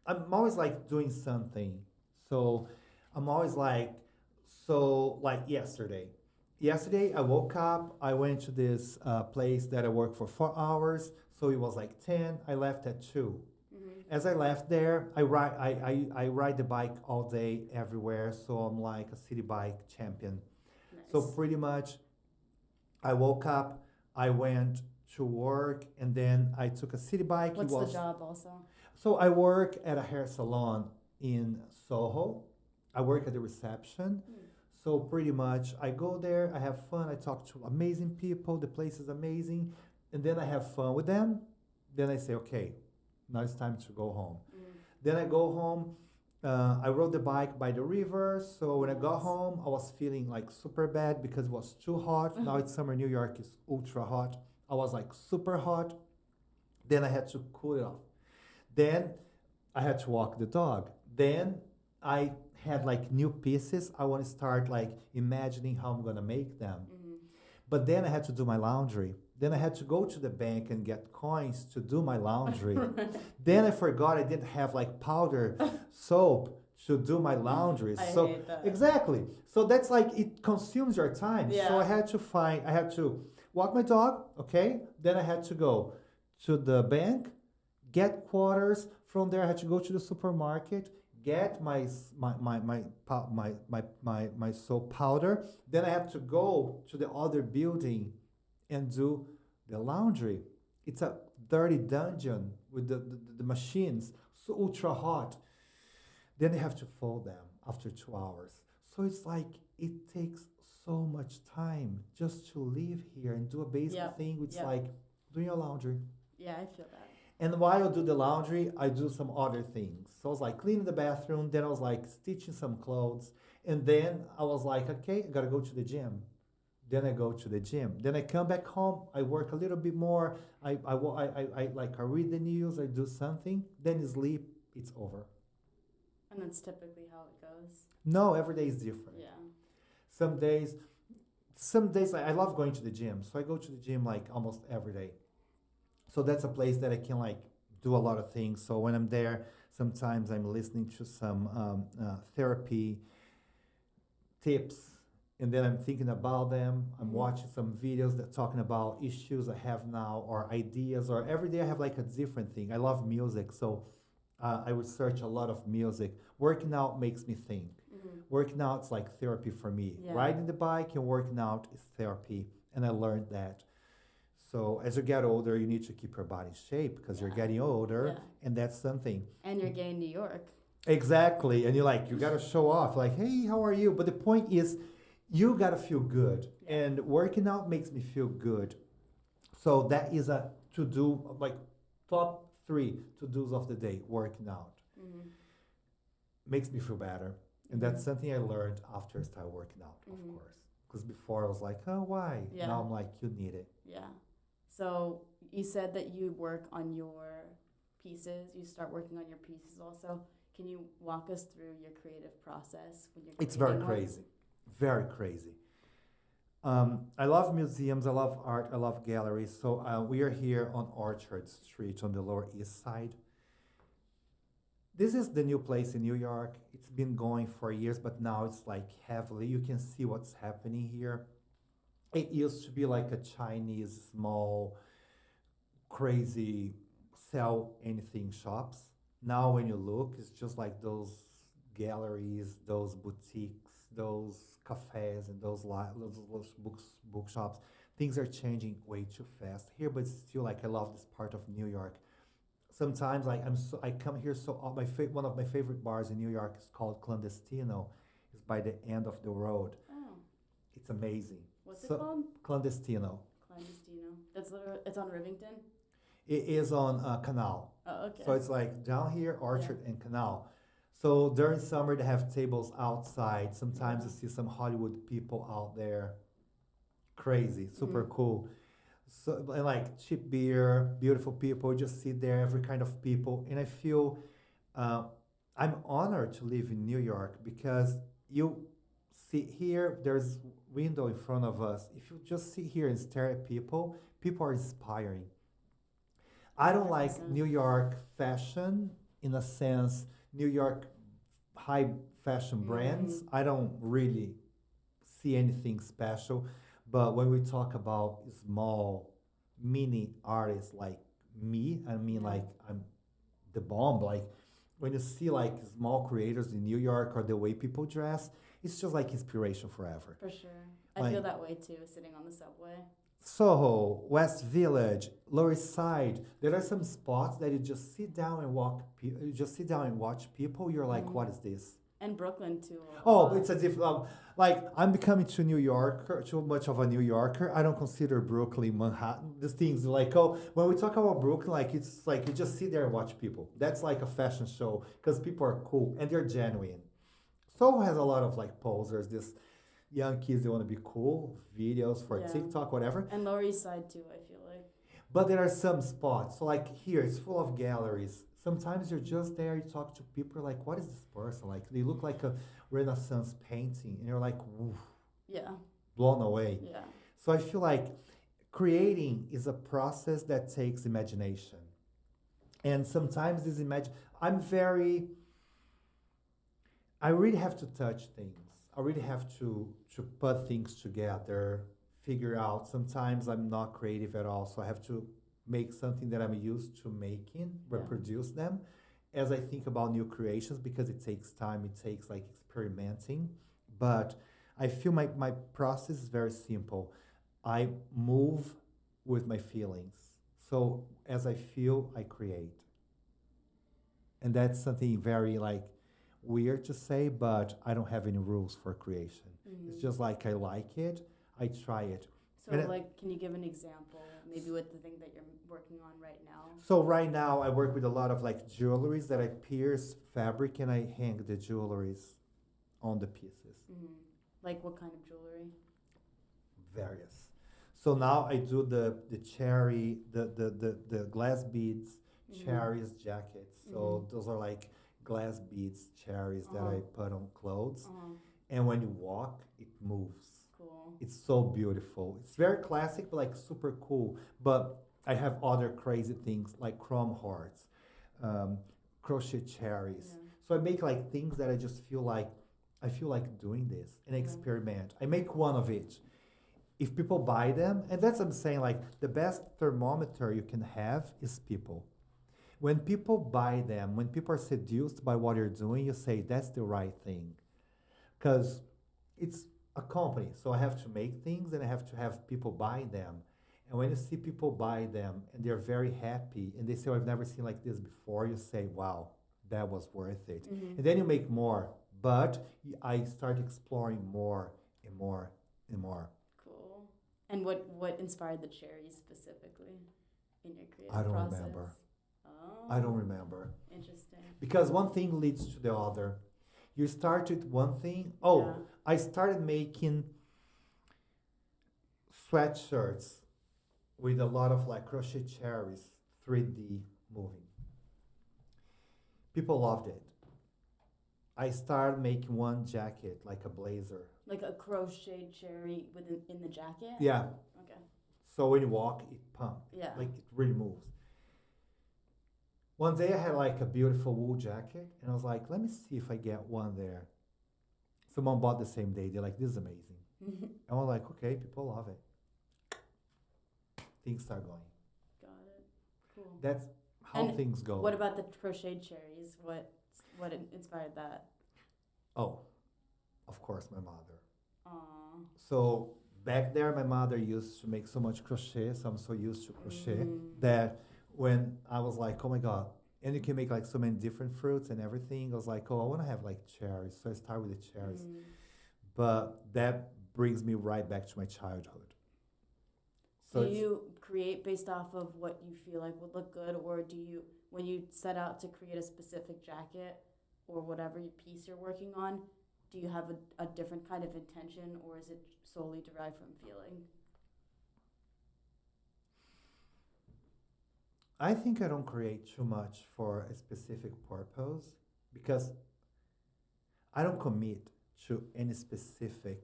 I'm always like doing something. So I'm always like, so like yesterday. Yesterday I woke up, I went to this place that I worked for 4 hours. So it was like 10, I left at 2. As I left there, I ride the bike all day everywhere. So I'm like a city bike champion. Nice. So pretty much I woke up, I went to work, and then I took a city bike. What's the job also? So I work at a hair salon in Soho. I work at the reception. So pretty much I go there, I have fun, I talk to amazing people, the place is amazing, and then I have fun with them. Then I say, okay, now it's time to go home. Then I go home. I rode the bike by the river. So when I got home, I was feeling like super bad because it was too hot. Now it's summer. New York is ultra hot. I was like super hot. Then I had to cool it off. Then I had to walk the dog. Then I had like new pieces. I want to start like imagining how I'm going to make them. But then I had to do my laundry. Then I had to go to the bank and get coins to do my laundry. Then I forgot I didn't have like powder soap to do my laundry. I so hate that. exactly. So that's like it consumes your time. Yeah. So I had to walk my dog, okay? Then I had to go to the bank, get quarters. From there I had to go to the supermarket, get my soap powder. Then I have to go to the other building and do the laundry. It's a dirty dungeon with the machines, so ultra hot. Then I have to fold them after 2 hours. So it's like it takes so much time just to live here and do a basic thing. It's like doing your laundry. Yeah, I feel that. And while I do the laundry, I do some other things. So I was like cleaning the bathroom, then I was like stitching some clothes, and then I was like, okay, I gotta go to the gym. Then I go to the gym. Then I come back home. I work a little bit more. I read the news. I do something. Then I sleep. It's over. And that's typically how it goes. No, every day is different. Yeah. Some days I love going to the gym. So I go to the gym like almost every day. So that's a place that I can like do a lot of things. So when I'm there, sometimes I'm listening to some therapy tips. And then I'm thinking about them. I'm watching some videos that talking about issues I have now or ideas. Or every day I have like a different thing. I love music, so I research a lot of music. Working out makes me think. Working out's like therapy for me. Yeah. Riding the bike and working out is therapy, and I learned that. So as you get older, you need to keep your body in shape because you're getting older, and that's something. And you're gay in New York. Exactly, and you gotta show off. Like, hey, how are you? But the point is, you gotta feel good, and working out makes me feel good. So that is a to-do, like top 3 to-dos of the day, working out. Makes me feel better. And that's something I learned after I started working out, of course. Because before I was like, oh, why? Yeah. Now I'm like, you need it. Yeah. So you said that you work on your pieces. You start working on your pieces also. Can you walk us through your creative process when you're It's very creating one? crazy. Very crazy. I love museums, I love art, I love galleries. So we are here on Orchard Street on the Lower East Side. This is the new place in New York. It's been going for years, but now it's like heavily. You can see what's happening here. It used to be like a Chinese, small, crazy, sell anything shops. Now when you look, it's just like those galleries, those boutiques, those cafes, and those bookshops. Things are changing way too fast here, but still, like, I love this part of New York. Sometimes, like, I come here one of my favorite bars in New York is called Clandestino. It's by the end of the road. Oh. It's amazing. What's it called? Clandestino. Clandestino. It's on Rivington. It is on Canal. Oh, okay. So it's like down here, Orchard and Canal. So during summer, they have tables outside. Sometimes you see some Hollywood people out there. Crazy, super cool. So and like cheap beer, beautiful people, just sit there, every kind of people. And I feel uh, I'm honored to live in New York because you see here, there's window in front of us. If you just sit here and stare at people, people are inspiring. I don't like 100%. New York fashion in a sense, New York high fashion brands. I don't really see anything special. But when we talk about small, mini artists like me, I mean, like I'm the bomb. Like when you see like small creators in New York or the way people dress, it's just like inspiration forever. For sure. I Like feel that way too, sitting on the subway. Soho, West Village, Lower East Side. There are some spots that you just sit down and you just sit down and watch people. You're like, what is this? And Brooklyn too. Oh, but it's a different. Like I'm becoming too New Yorker, too much of a New Yorker. I don't consider Brooklyn, Manhattan. These things like when we talk about Brooklyn, like it's like you just sit there and watch people. That's like a fashion show because people are cool and they're genuine. Soho has a lot of like posers. This young kids they want to be cool, videos for TikTok, whatever. And Lower East Side too, I feel like. But there are some spots. So like here, it's full of galleries. Sometimes you're just there, you talk to people, like, what is this person? Like, they look like a Renaissance painting, and you're like, woof, blown away. Yeah. So I feel like creating is a process that takes imagination. And sometimes this I really have to touch things. I really have to put things together, figure out. Sometimes I'm not creative at all, so I have to make something that I'm used to making, reproduce them as I think about new creations because it takes time, it takes like experimenting. But I feel my process is very simple. I move with my feelings. So as I feel, I create. And that's something very like weird to say, but I don't have any rules for creation. It's just like I like it, I try it. So like, can you give an example, maybe with the thing that you're working on right now? So right now I work with a lot of like jewelries that I pierce fabric and I hang the jewelries on the pieces. Like what kind of jewelry? Various. So now I do the cherry, the glass beads, cherries jackets. So those are like glass beads, cherries that I put on clothes. And when you walk, it moves. Cool. It's so beautiful. It's very classic, but like super cool. But I have other crazy things like chrome hearts, crochet cherries. So I make like things that I just feel like I feel like doing this and experiment. I make one of each. If people buy them, and that's what I'm saying, like the best thermometer you can have is people. When people buy them, when people are seduced by what you're doing, you say that's the right thing. Because it's a company, so I have to make things and I have to have people buy them. And when you see people buy them and they're very happy and they say, oh, I've never seen like this before, you say, wow, that was worth it. And then you make more. But I start exploring more and more and more. Cool. And what inspired the cherries specifically in your creative I don't process? remember. Oh. I don't remember. Interesting. Because one thing leads to the other. You start with one thing. I started making sweatshirts with a lot of like crochet cherries, 3D moving. People loved it. I started making one jacket, like a blazer. Like a crocheted cherry in the jacket? Yeah. Okay. So when you walk, it pumps. Yeah. Like it really moves. One day I had like a beautiful wool jacket and I was like, let me see if I get one there. Someone bought the same day. They're like, this is amazing. And I was like, okay, people love it. Things start going. Got it. Cool. That's how things go. What about the crocheted cherries? What inspired that? Oh, of course, my mother. Aww. So back there, my mother used to make so much crochet, so I'm so used to crochet that when I was like, oh my God, and you can make like so many different fruits and everything, I was like, oh, I want to have like cherries. So I started with the cherries. But that brings me right back to my childhood. Do it's, you create based off of what you feel like would look good, or do you, when you set out to create a specific jacket or whatever piece you're working on, do you have a different kind of intention, or is it solely derived from feeling? I think I don't create too much for a specific purpose because I don't commit to any specific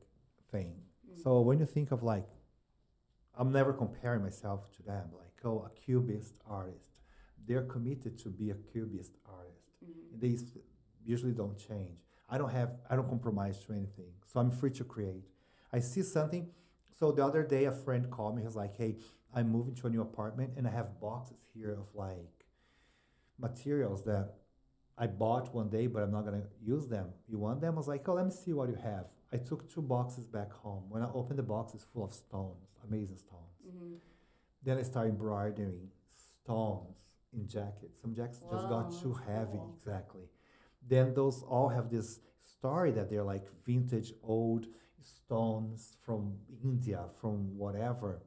thing. Mm. So when you think of like, I'm never comparing myself to them, like, oh, a cubist artist. They're committed to be a cubist artist. Mm-hmm. They usually don't change. I don't compromise to anything. So I'm free to create. I see something. So the other day, a friend called me. He was like, hey, I'm moving to a new apartment and I have boxes here of like materials that I bought one day, but I'm not gonna use them. You want them? I was like, oh, let me see what you have. I took 2 boxes back home. When I opened the box, it's full of stones, amazing stones. Mm-hmm. Then I started embroidering stones in jackets. Some jackets just got Wow, too that's heavy, cool. exactly. Then those all have this story that they're like vintage old stones from India, from whatever.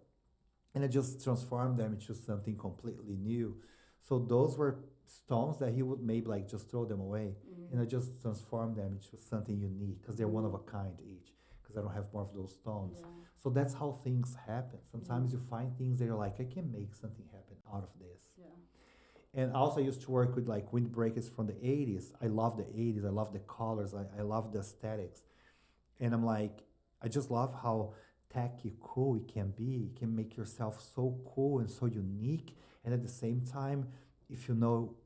And I just transformed them into something completely new. So those were stones that he would maybe like just throw them away. Mm-hmm. And I just transformed them into something unique because they're one of a kind each. Because I don't have more of those stones. Yeah. So that's how things happen. Sometimes Mhm. you find things that you're like, I can make something happen out of this. Yeah. And also I used to work with like windbreakers from the 80s. I love the 80s. I love the colors. I love the aesthetics. And I'm like, I just love how tacky cool it can be. It can make yourself so cool and so unique. And at the same time, if you know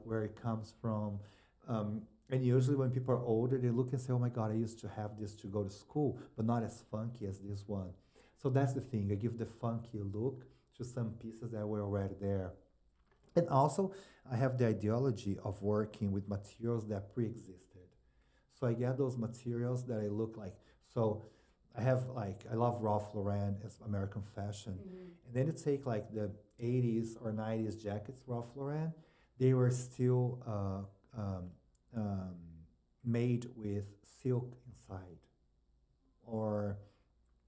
where it comes from. And usually when people are older, they look and say, oh my God, I used to have this to go to school, but not as funky as this one. So that's the thing. I give the funky look to some pieces that were already there. And also, I have the ideology of working with materials that pre-existed. So I get those materials that I look like. So I have like, I love Ralph Lauren as American fashion. Mm-hmm. And then you take like the 80s or 90s jackets, Ralph Lauren, they were still um, made with silk inside. Or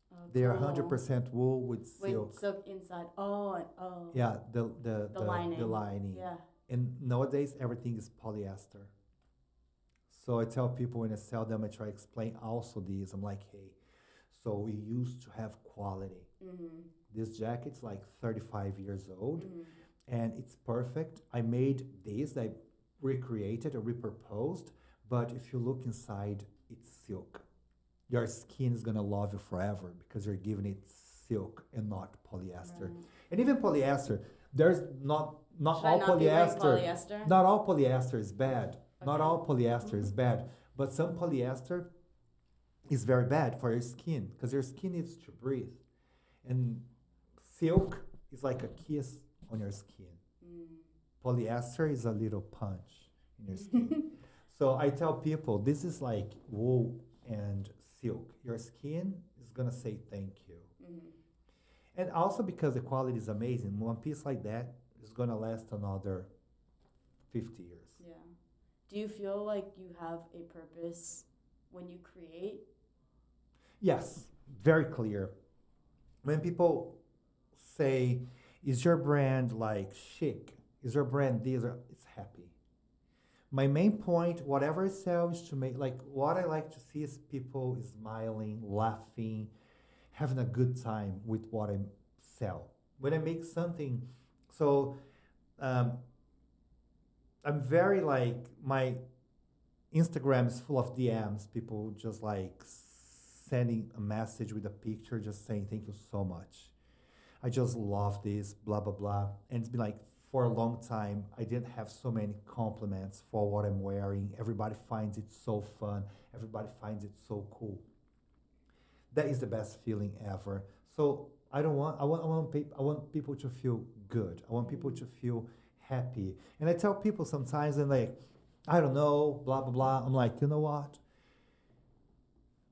Oh, they are cool. 100% wool with Wait, silk. silk inside. Oh, oh. Yeah, The lining. the lining. Yeah. And nowadays everything is polyester. So I tell people when I sell them, I try to explain also these. I'm like, hey, so we used to have quality. Mm-hmm. This jacket's like 35 years old Mm-hmm. and it's perfect. I made this, I recreated or repurposed, but if you look inside, it's silk. Your skin is gonna love you forever because you're giving it silk and not polyester. Right. And even polyester, there's not Should I all not be wearing polyester. polyester? Not all polyester is bad. Not Okay. all polyester is bad, but some polyester is very bad for your skin because your skin needs to breathe. And silk is like a kiss on your skin. Mm. Polyester is a little punch in your skin. So I tell people this is like wool and silk. Your skin is gonna say thank you. Mm-hmm. And also because the quality is amazing, one piece like that is gonna last another 50 years. Yeah. Do you feel like you have a purpose when you create? Yes, very clear. When people say, is your brand like chic? Is your brand this? Or it's happy. My main point, whatever I sell, is to make like what I like to see is people smiling, laughing, having a good time with what I sell. When I make something, so um, I'm very like my Instagram is full of DMs. People just like sending a message with a picture, just saying thank you so much. I just love this, blah blah blah. And it's been like for a long time, I didn't have so many compliments for what I'm wearing. Everybody finds it so fun. Everybody finds it so cool. That is the best feeling ever. So I want people to feel good. I want people to feel happy. And I tell people sometimes, and like, I don't know, blah blah blah. I'm like, you know what?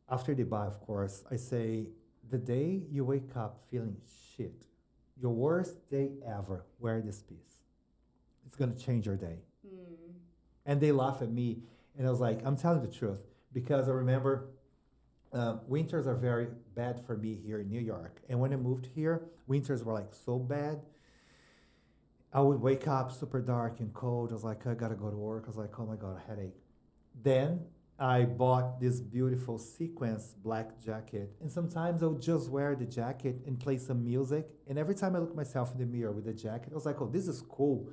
After they buy, of course, I say, the day you wake up feeling shit, your worst day ever, wear this piece. It's gonna change your day. And they laugh at me, and I was like, I'm telling the truth because I remember Winters are very bad for me here in New York. And when I moved here, winters were like so bad. I would wake up super dark and cold. I was like, I gotta go to work. I was like, oh my God, a headache. Then I bought this beautiful sequence black jacket. And sometimes I would just wear the jacket and play some music. And every time I look myself in the mirror with the jacket, I was like, oh, this is cool.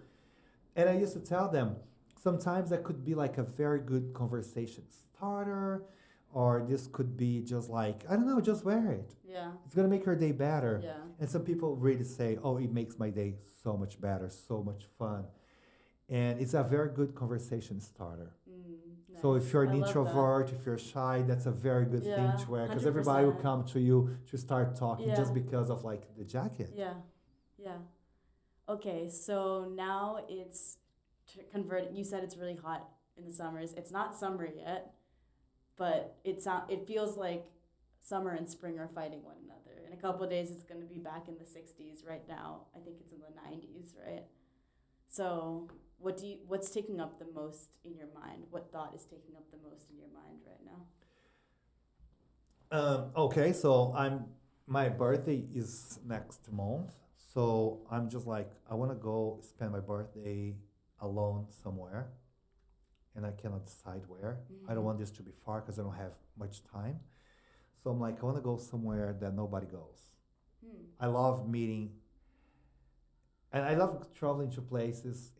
And I used to tell them, sometimes that could be like a very good conversation starter, or this could be just like, I don't know, just wear it. Yeah. It's gonna make your day better. Yeah. And some people really say, oh, it makes my day so much better, so much fun. And it's a very good conversation starter. So Nice. if you're an I love that. introvert, if you're shy, that's a very good thing Yeah, to wear because everybody will 100%. come to you to start talking Yeah. just because of like the jacket. Yeah. Yeah. Okay, so now it's converted. You said it's really hot in the summers. It's not summer yet, but it feels like summer and spring are fighting one another. In a couple of days, it's going to be back in the 60s. Right now, I think it's in the 90s, right? So, what's taking up the most in your mind? What thought is taking up the most in your mind right now? Okay, so my birthday is next month, so I'm just like I want to go spend my birthday alone somewhere, and I cannot decide where. I don't want this to be far because I don't have much time. So I'm like I want to go somewhere that nobody goes. I love meeting, and I love traveling to places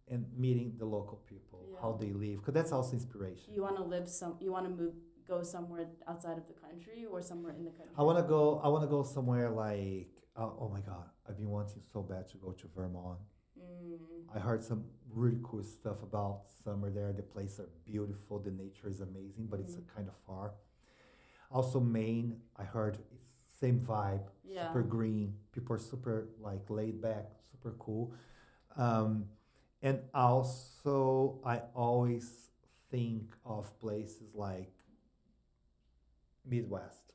and meeting the local people, Yeah. how they live, because that's also inspiration. You want to You want to go somewhere outside of the country or somewhere in the country? I want to go somewhere like oh my God, I've been wanting so bad to go to Vermont. I heard some really cool stuff about summer there. The places are beautiful, the nature is amazing, but it's kind of far. Also Maine, I heard it's same vibe, Yeah. super green. People are super like laid back, super cool. And also I always think of places like Midwest.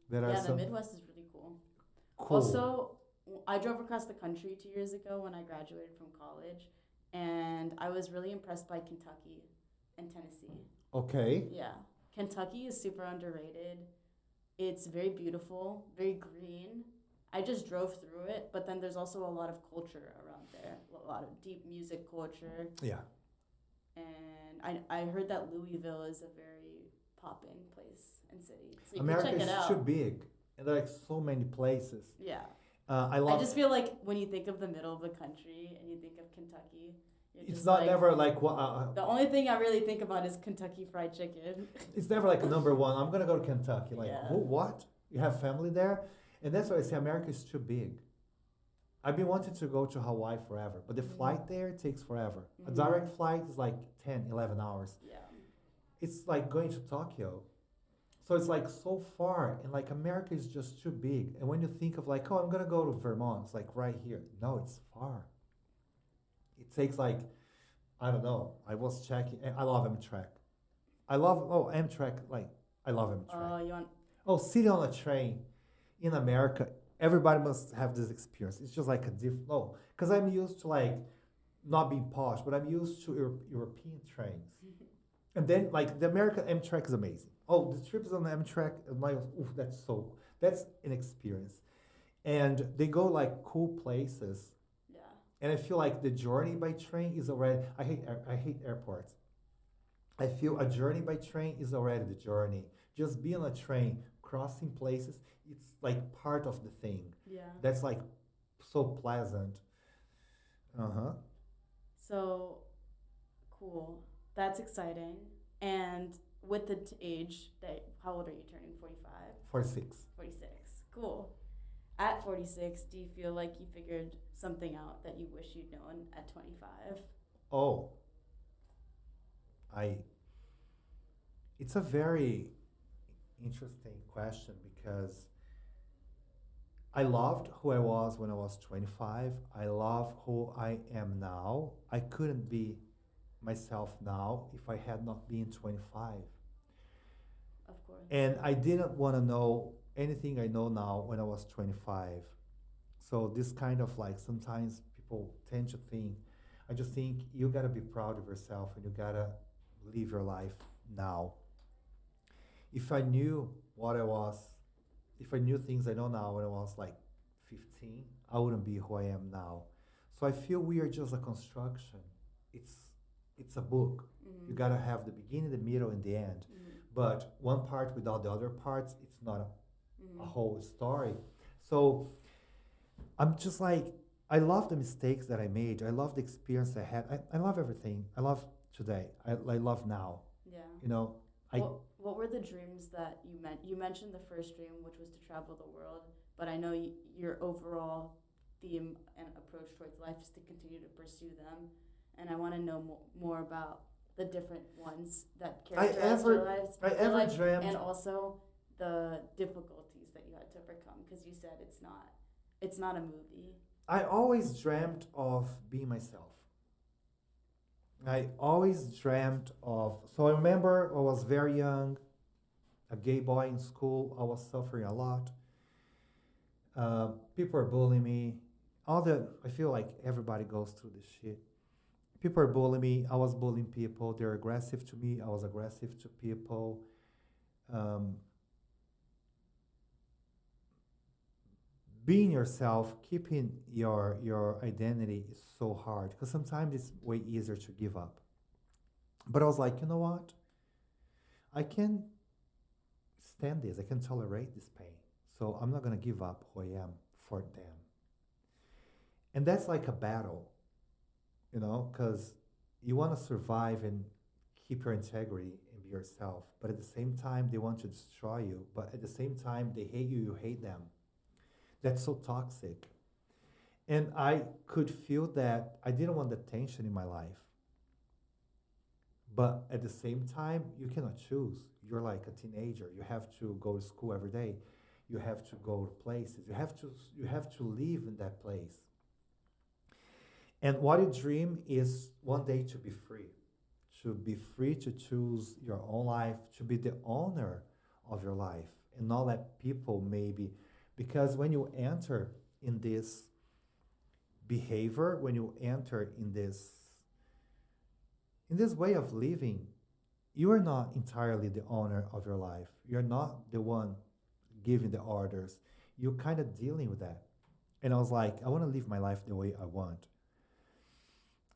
There are Yeah, the some Midwest is really cool. cool. Also, I drove across the country 2 years ago when I graduated from college, and I was really impressed by Kentucky and Tennessee. Okay. Yeah. Kentucky is super underrated. It's very beautiful, very green. I just drove through it, but then there's also a lot of culture around there, a lot of deep music culture. Yeah. And I heard that Louisville is a very popping place and city. So you America can check it is out. too big, and there are like so many places. Yeah. I I love. just feel like when you think of the middle of the country and you think of Kentucky, you're It's just not like, never like what. the only thing I really think about is Kentucky Fried Chicken. It's never like a number one. I'm gonna go to Kentucky. Like Yeah. who? What? You have family there, and that's why I say America is too big. I've been wanting to go to Hawaii forever, but the flight there takes forever. A direct flight is like 10, 11 hours. Yeah. It's like going to Tokyo. So it's like so far, and like America is just too big. And when you think of like, oh, I'm gonna go to Vermont, it's like right here. No, it's far. It takes like, I don't know. I was checking. And I love Amtrak. Amtrak. Like I love Amtrak. You want? Oh, sitting on a train in America, everybody must have this experience. It's just like a different. Oh, because I'm used to like not being posh, but I'm used to European trains. And then like the American Amtrak is amazing. Oh, the trips on the Amtrak, I'm like, oof, that's an experience. And they go like cool places. Yeah. And I feel like the journey by train is already. I hate airports. I feel a journey by train is already the journey. Just being on a train, crossing places, it's like part of the thing. Yeah. That's like so pleasant. So cool. That's exciting. And with the age that, how old are you turning? 45? 46. 46. Cool. At 46, do you feel like you figured something out that you wish you'd known at 25? Oh. It's a very interesting question because I loved who I was when I was 25. I love who I am now. I couldn't be myself now if I had not been 25. Of course. And I didn't want to know anything I know now when I was 25. So this kind of like sometimes people tend to think, I just think you got to be proud of yourself and you got to live your life now. If I knew what I was, if I knew things I know now when I was like 15, I wouldn't be who I am now. So I feel we are just a construction. It's it's a book. You gotta have the beginning, the middle, and the end. But one part without the other parts, it's not a whole story. So I'm just like, I love the mistakes that I made. I love the experience I had. I love everything. I love today. I love now. Yeah. You know, I What were the dreams that you meant? You mentioned the first dream, which was to travel the world, but I know your overall theme and approach towards life is to continue to pursue them, and I want to know more about the different ones that characterized I your ever life, dreamt. and also the difficulties that you had to overcome, because you said it's not a movie. I always dreamt of being myself. I always dreamt of. So I remember I was very young, a gay boy in school. I was suffering a lot. People are bullying me. I feel like everybody goes through this shit. People are bullying me. I was bullying people. They're aggressive to me. I was aggressive to people. Um, Being yourself, keeping your identity is so hard because sometimes it's way easier to give up. But I was like, you know what? I can stand this. I can tolerate this pain. So I'm not gonna give up who I am for them. And that's like a battle, because you want to survive and keep your integrity and be yourself. But at the same time, they want to destroy you. But at the same time, they hate you. You hate them. That's so toxic. And I could feel that I didn't want the tension in my life. But at the same time, you cannot choose. You're like a teenager. You have to go to school every day. You have to go to places. You have to live in that place. And what you dream is one day to be free. To be free to choose your own life, to be the owner of your life, and not let people maybe, because when you enter in this behavior, when you enter in this way of living, you are not entirely the owner of your life. You're not the one giving the orders. You're kind of dealing with that. And I was like, I want to live my life the way I want.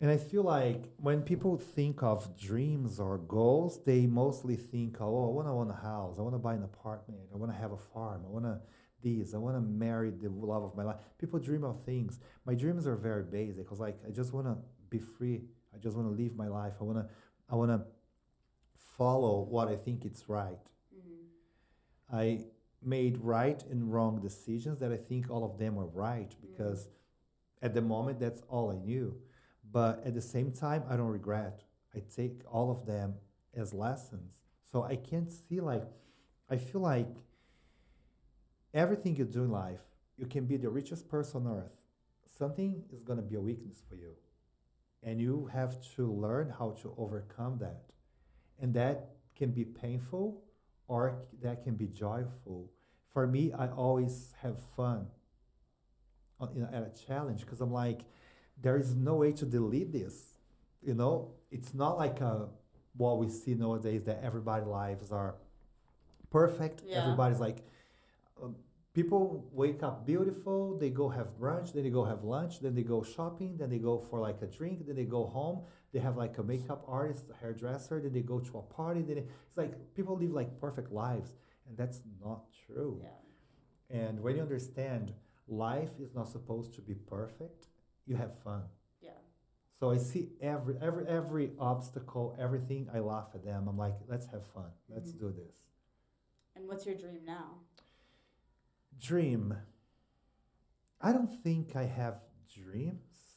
And I feel like when people think of dreams or goals, they mostly think, oh, I want to own a house, I want to buy an apartment, I want to have a farm, I want to this, I want to marry the love of my life. People dream of things. My dreams are very basic. I was like, I just want to be free. I just want to live my life. I want to follow what I think it's right. I made right and wrong decisions that I think all of them were right because at the moment that's all I knew. But at the same time, I don't regret. I take all of them as lessons. So I can't see like, I feel like everything you do in life, you can be the richest person on earth. Something is going to be a weakness for you. And you have to learn how to overcome that. And that can be painful or that can be joyful. For me, I always have fun at a challenge because I'm like, there is no way to delete this. It's not like what we see nowadays that everybody's lives are perfect. Yeah. Everybody's like, um, people wake up beautiful, they go have brunch, then they go have lunch, then they go shopping, then they go for like a drink, then they go home, they have like a makeup artist, a hairdresser, then they go to a party, it's like people live like perfect lives, and that's not true. Yeah. And when you understand life is not supposed to be perfect, you have fun. Yeah. So I see every obstacle, everything, I laugh at them. I'm like, let's have fun. Let's do this. And what's your dream now? Dream. I don't think I have dreams.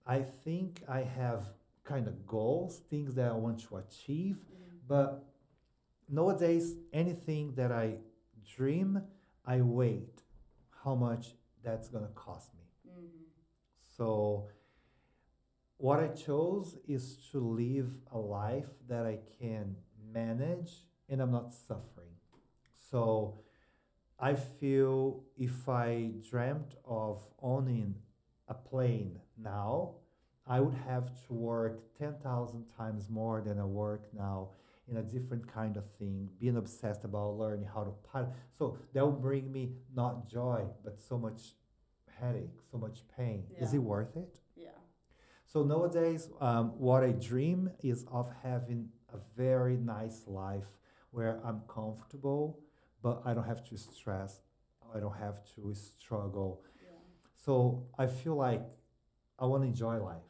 I think I have kind of goals, things that I want to achieve. But nowadays, anything that I dream, I wait how much that's going to cost me. So what I chose is to live a life that I can manage and I'm not suffering. So I feel if I dreamt of owning a plane now, I would have to work 10,000 times more than I work now. in a different kind of thing, being obsessed about learning how to pilot. So that will bring me not joy, but so much headache, so much pain. Is Yeah. it worth it? Yeah. So nowadays, what I dream is of having a very nice life where I'm comfortable, but I don't have to stress. I don't have to struggle. Yeah. So I feel like I want to enjoy life.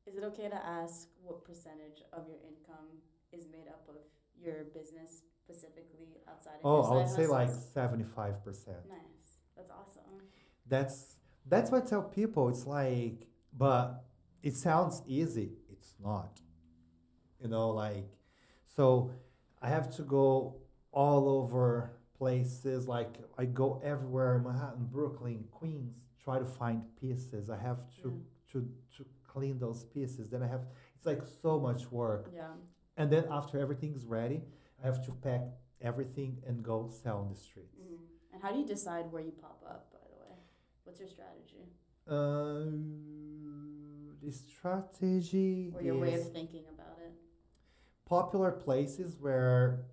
Is it okay to ask what percentage of your income is made up of your business, specifically outside of Oh, your I would side say like hustles? 75%. Nice. That's awesome. That's that's what I tell people. It's like, but it sounds easy. It's not. Like, so I have to go all over places. Like I go everywhere, Manhattan, Brooklyn, Queens, try to find pieces. I have Yeah. to clean those pieces. Then I have, it's like so much work. Yeah. And then after everything's ready, I have to pack everything and go sell on the streets. And how do you decide where you pop up, by the way? What's your strategy The strategy or your way is of thinking about it? popular places where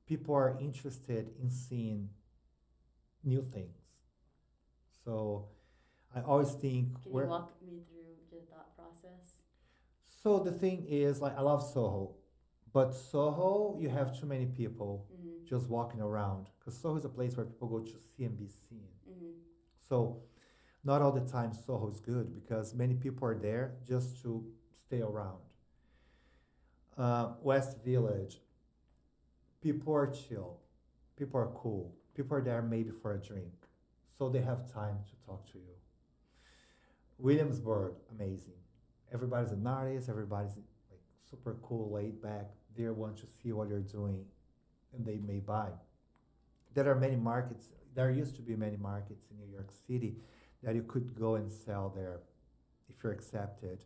people are interested in seeing new things. So I always think Can you where. walk me through your thought process? So the thing is, like, I love Soho, but Soho, you have too many people just walking around because Soho is a place where people go to see and be seen. So not all the time Soho is good because many people are there just to stay around. West Village, people are chill, people are cool, people are there maybe for a drink, so they have time to talk to you. Williamsburg, amazing. Everybody's an artist, everybody's like super cool, laid back. They want to see what you're doing and they may buy. There are many markets, there used to be many markets in New York City that you could go and sell there if you're accepted.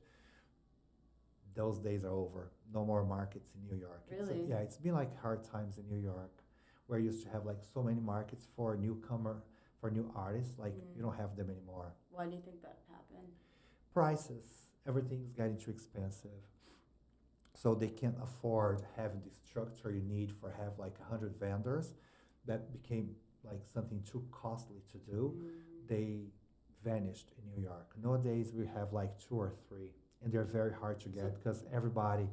Those days are over. No more markets in New York. Really? Yeah, it's been like hard times in New York where you used to have like so many markets for newcomer, for new artists. Like you don't have them anymore. Why do you think that happened? Prices, everything's getting too expensive. So they can't afford having the structure you need for have like 100 vendors. That became like something too costly to do. They vanished in New York. Nowadays we have like two or three, and they're very hard to get because everybody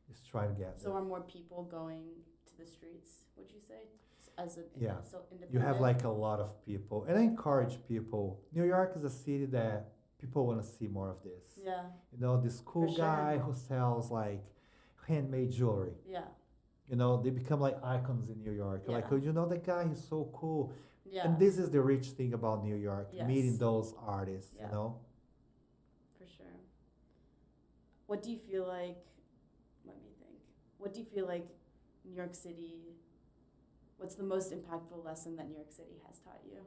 is trying to get So them. are more people going to the streets, would you say? As a Yeah. so independent? You have like a lot of people, and I encourage people. New York is a city that people want to see more of this. Yeah. This cool For sure. guy who sells like handmade jewelry. Yeah. They become like icons in New York. Like, Yeah. oh, that guy is so cool. Yeah. And this is the rich thing about New York, Yes. meeting those artists, Yeah. For sure. What do you feel like, let me think, what do you feel like New York City, what's the most impactful lesson that New York City has taught you?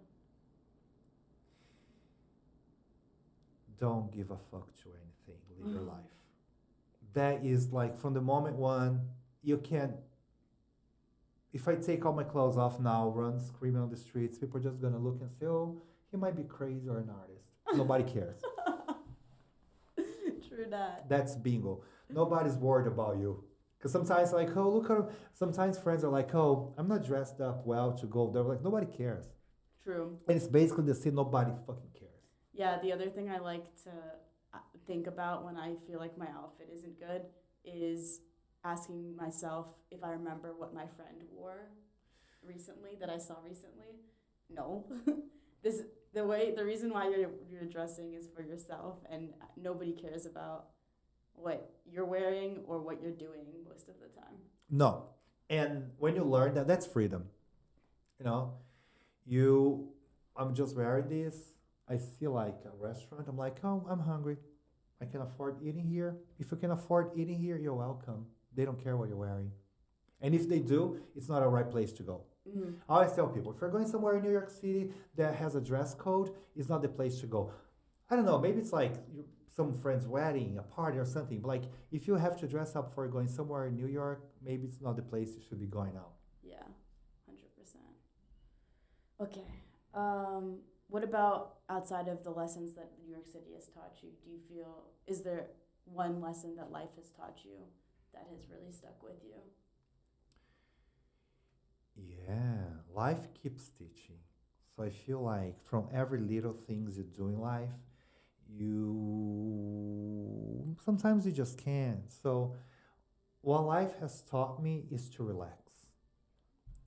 Don't give a fuck to anything. Live your life. That is like from the moment one, you can't. If I take all my clothes off now, run screaming on the streets, people are just gonna look and say, "Oh, he might be crazy or an artist." Nobody cares. True that. That's bingo. Nobody's worried about you. Because sometimes, like, oh, look at him. Sometimes friends are like, oh, I'm not dressed up well to go there. Like, nobody cares. True. And it's basically the same. Nobody fucking cares. Yeah, the other thing I like to think about when I feel like my outfit isn't good is asking myself if I remember what my friend wore recently, that I saw recently. No. The reason why you're dressing is for yourself, and nobody cares about what you're wearing or what you're doing most of the time. No. And when you learn that, that's freedom. I'm just wearing this. I see like a restaurant. I'm like, oh, I'm hungry. I can afford eating here. If you can afford eating here, you're welcome. They don't care what you're wearing. And if they do, it's not a right place to go. I always tell people, if you're going somewhere in New York City that has a dress code, it's not the place to go. I don't know, maybe it's like some friend's wedding, a party or something. But like, if you have to dress up for going somewhere in New York, maybe it's not the place you should be going out. Yeah, 100%. Okay. What about outside of the lessons that New York City has taught you? Do you feel, is there one lesson that life has taught you that has really stuck with you? Yeah, life keeps teaching. So I feel like from every little things you do in life, you sometimes you just can't. So what life has taught me is to relax.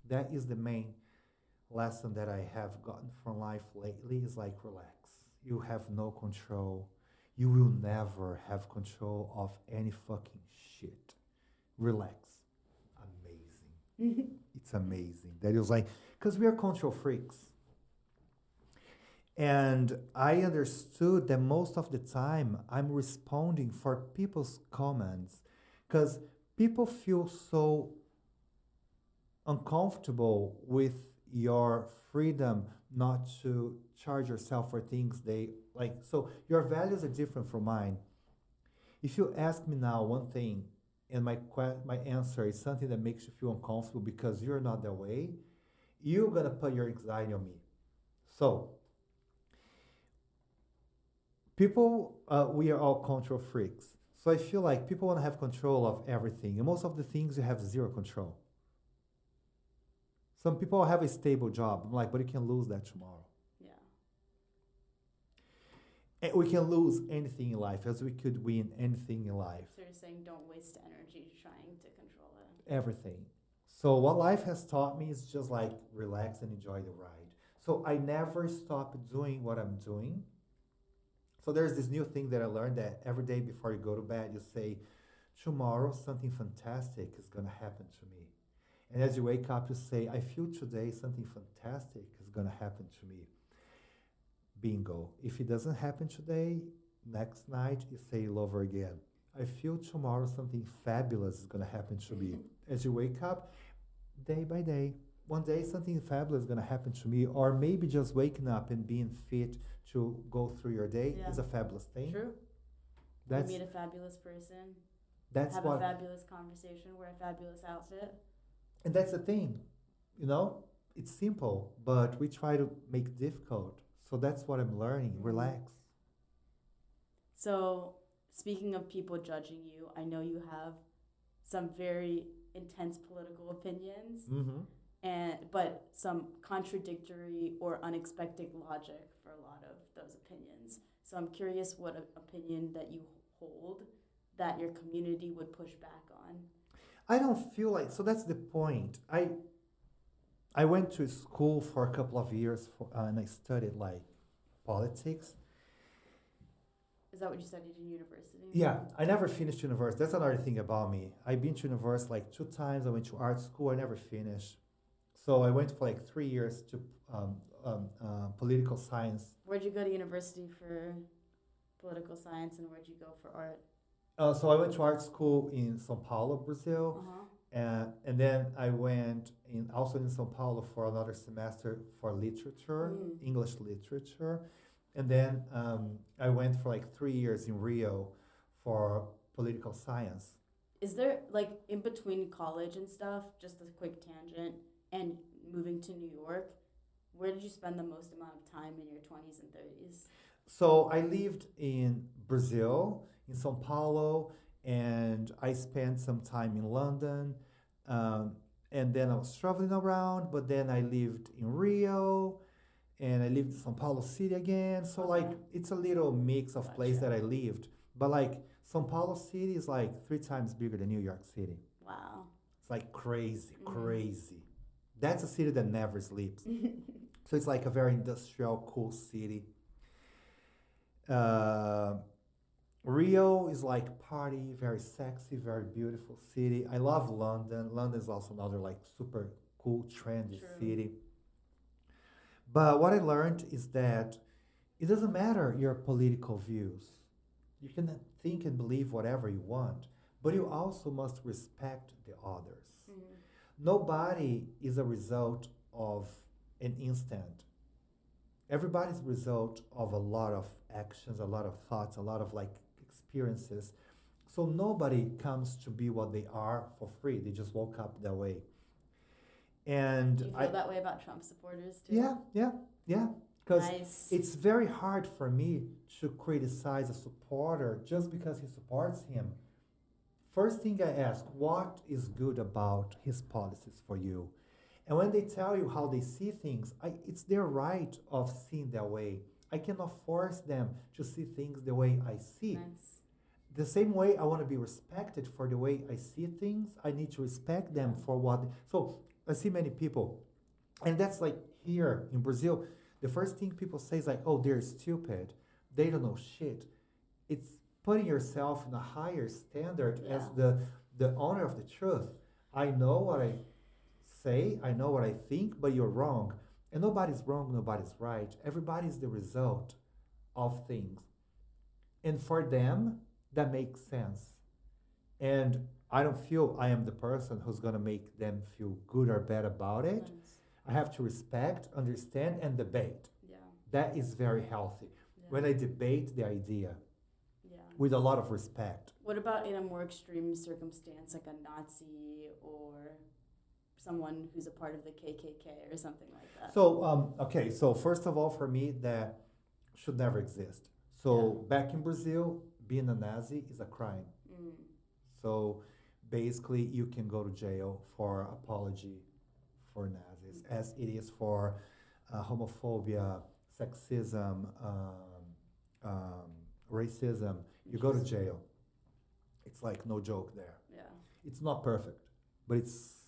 That is the main lesson that I have gotten from life lately is like relax. You have no control. You will never have control of any fucking shit. Relax. Amazing. It's amazing. That is like, because we are control freaks. And I understood that most of the time I'm responding for people's comments because people feel so uncomfortable with your freedom not to charge yourself for things they like. So your values are different from mine. If you ask me now one thing and my answer is something that makes you feel uncomfortable because you're not that way, you're gonna put your anxiety on me. So people, we are all control freaks. So I feel like people want to have control of everything, and most of the things you have zero control. Some people have a stable job. I'm like, but you can lose that tomorrow. Yeah. And we can lose anything in life as we could win anything in life. So you're saying don't waste energy trying to control it. Everything. So what life has taught me is just like relax and enjoy the ride. So I never stop doing what I'm doing. So there's this new thing that I learned that every day before you go to bed, you say, tomorrow something fantastic is going to happen to me. And as you wake up, you say, I feel today something fantastic is going to happen to me. Bingo. If it doesn't happen today, next night you say it over again. I feel tomorrow something fabulous is going to happen to me. As you wake up, day by day, one day something fabulous is going to happen to me, or maybe just waking up and being fit to go through your day is a fabulous thing. True. That's, you meet a fabulous person, that's have what, a fabulous conversation, wear a fabulous outfit. and that's the thing, you know, it's simple, but we try to make it difficult. So that's what I'm learning. Relax. So, speaking of people judging you, I know you have some very intense political opinions, but some contradictory or unexpected logic for a lot of those opinions. So I'm curious what opinion that you hold that your community would push back on. I don't feel like, so that's the point. I went to school for a couple of years and I studied like politics. Is that what you studied in university? Yeah, I never finished university. That's another thing about me. I've been to university like 2 times. I went to art school. I never finished. So I went for like 3 years to political science. Where'd you go to university for political science and where'd you go for art? So I went to art school in São Paulo, Brazil. And then I went also in São Paulo for another semester for literature, English literature. And then I went for like 3 years in Rio for political science. Is there, like, in between college and stuff, just a quick tangent, and moving to New York, where did you spend the most amount of time in your 20s and 30s? So I lived in Brazil, in São Paulo, and I spent some time in London. And then I was traveling around, but then I lived in Rio, and I lived in São Paulo City again. So like it's a little mix of place that I lived. But like São Paulo City is like 3 times bigger than New York City. Wow. It's like crazy, crazy. That's a city that never sleeps. So it's like a very industrial, cool city. Rio is like party, very sexy, very beautiful city. I love London. London is also another like super cool, trendy city. But what I learned is that it doesn't matter your political views. You can think and believe whatever you want, but you also must respect the others. Nobody is a result of an instant. Everybody's a result of a lot of actions, a lot of thoughts, a lot of like experiences. So nobody comes to be what they are for free. They just woke up that way. And do you feel that way about Trump supporters too? Yeah. Because it's very hard for me to criticize a supporter just because he supports him first thing I ask, what is good about his policies for you? And when they tell you how they see things, it's their right of seeing that way. I cannot force them to see things the way I see. Nice. The same way I want to be respected for the way I see things, I need to respect them for what. So I see many people, and that's like here in Brazil, the first thing people say is like, oh, they're stupid. They don't know shit. It's putting yourself in a higher standard as the owner of the truth. I know what I say, I know what I think, but you're wrong. And nobody's wrong, nobody's right. Everybody's the result of things. And for them, that makes sense. And I don't feel I am the person who's going to make them feel good or bad about it. Nice. I have to respect, understand, and debate. Yeah. That is very healthy. Yeah. When I debate the idea Yeah. with a lot of respect. What about in a more extreme circumstance, like a Nazi or someone who's a part of the KKK or something like that? So, okay, so first of all, for me, that should never exist. So, back in Brazil, being a Nazi is a crime. Mm. So, basically, you can go to jail for apology for Nazis, as it is for homophobia, sexism, racism. You go to jail. It's like no joke there. Yeah. It's not perfect, but it's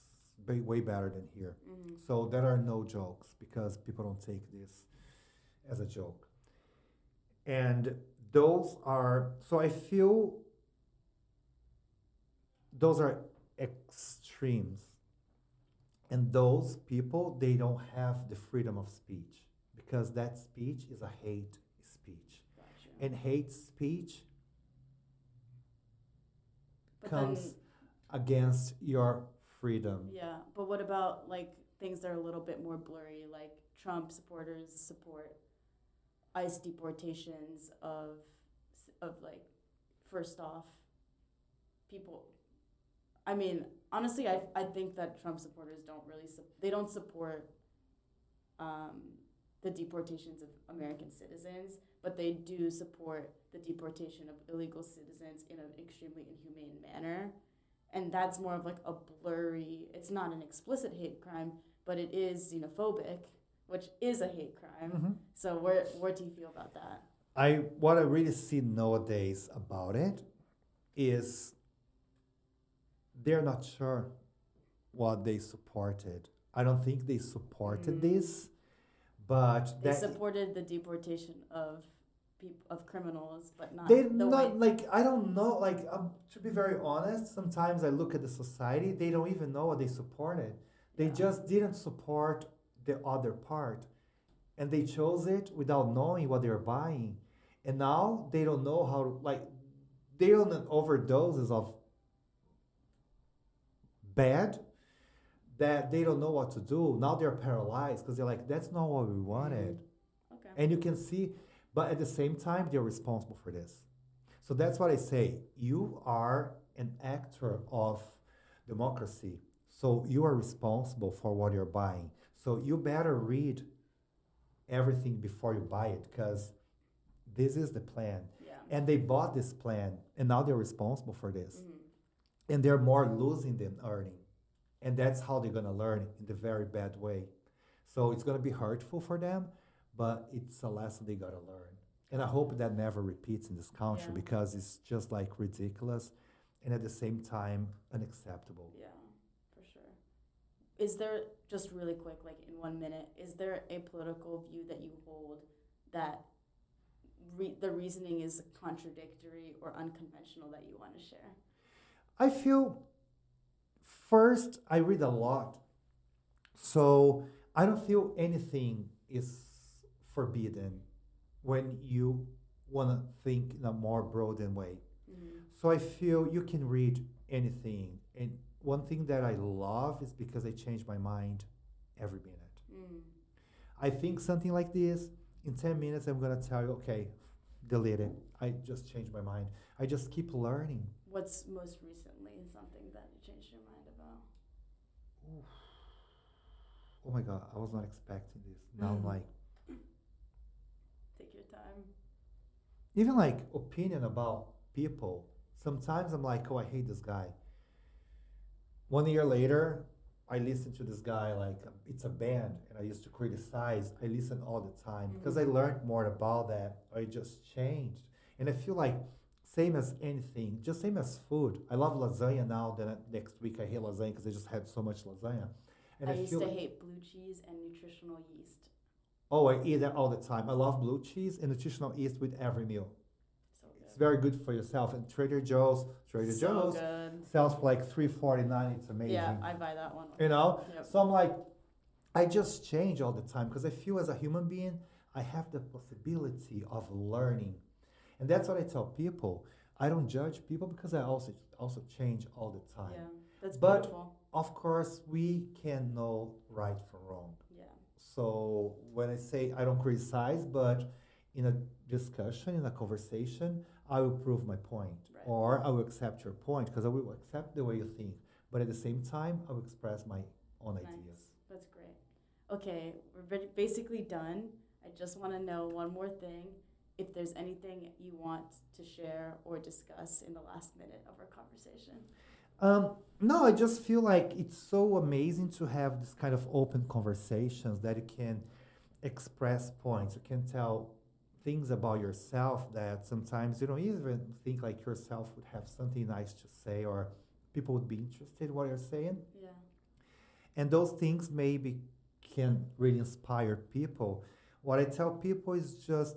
way better than here. Mm-hmm. So there are no jokes because people don't take this as a joke. And those are, so I feel those are extremes. And those people, they don't have the freedom of speech because that speech is a hate speech. Gotcha. And hate speech But comes against your freedom. Yeah, but what about like things that are a little bit more blurry, like Trump supporters support ICE deportations of like, first off, people. I mean, honestly, I think that Trump supporters don't really they don't support the deportations of American citizens, but they do support the deportation of illegal citizens in an extremely inhumane manner. And that's more of like a blurry, it's not an explicit hate crime, but it is xenophobic, which is a hate crime. Mm-hmm. So where do you feel about that? What I really see nowadays about it is they're not sure what they supported. I don't think they supported this, but They supported the deportation of criminals, but not they the not way. like I don't know. Like to be very honest, sometimes I look at the society. They don't even know what they supported. They just didn't support the other part, and they chose it without knowing what they're buying, and now they don't know how to like. They're on an overdoses of bad that they don't know what to do. Now they're paralyzed because they're like, that's not what we wanted. Okay. And you can see, but at the same time, they're responsible for this. So that's what I say. You are an actor of democracy. So you are responsible for what you're buying. So you better read everything before you buy it because this is the plan. Yeah. And they bought this plan and now they're responsible for this. Mm-hmm. And they're more losing than earning. And that's how they're going to learn in the very bad way. So it's going to be hurtful for them, but it's a lesson they got to learn. And I hope that never repeats in this country because it's just like ridiculous and at the same time unacceptable. Yeah, for sure. Is there, just really quick, like in 1 minute, is there a political view that you hold that the reasoning is contradictory or unconventional that you want to share? I feel, first, I read a lot. So I don't feel anything is forbidden when you want to think in a more broadened way. Mm-hmm. So I feel you can read anything. And one thing that I love is because I change my mind every minute. Mm. I think something like this, in 10 minutes, I'm going to tell you, okay, delete it. I just changed my mind. I just keep learning. What's most recently something that you changed your mind about? Oof. Oh my God, I was not expecting this. Now I'm like, Take your time. even like opinion about people. Sometimes I'm like, oh, I hate this guy. 1 year later, I listen to this guy like it's a band, and I used to criticize. I listen all the time because I learned more about that. I just changed, and I feel like same as anything, just same as food. I love lasagna now. Then next week I hate lasagna because I just had so much lasagna, and I I used feel to hate blue cheese and nutritional yeast. oh, I eat that all the time. I love blue cheese and nutritional yeast with every meal. So It's good. very good for yourself. And Trader So Joe's good. sells for like $3.49. It's amazing. Yeah, I buy that one. You know? Yep. So I'm like, I just change all the time because I feel as a human being, I have the possibility of learning. And that's what I tell people. I don't judge people because I also change all the time. Yeah, that's But beautiful. of course, we can know right from wrong. Yeah. So when I say I don't criticize, but in a discussion, in a conversation, I will prove my point, Right. or I will accept your point because I will accept the way you think. But at the same time, I will express my own Nice. ideas. That's great. Okay, we're basically done. I just want to know one more thing. If there's anything you want to share or discuss in the last minute of our conversation. No, I just feel like it's so amazing to have this kind of open conversations that you can express points. You can tell things about yourself that sometimes you don't even think like yourself would have something nice to say or people would be interested in what you're saying. Yeah. And those things maybe can really inspire people. What I tell people is just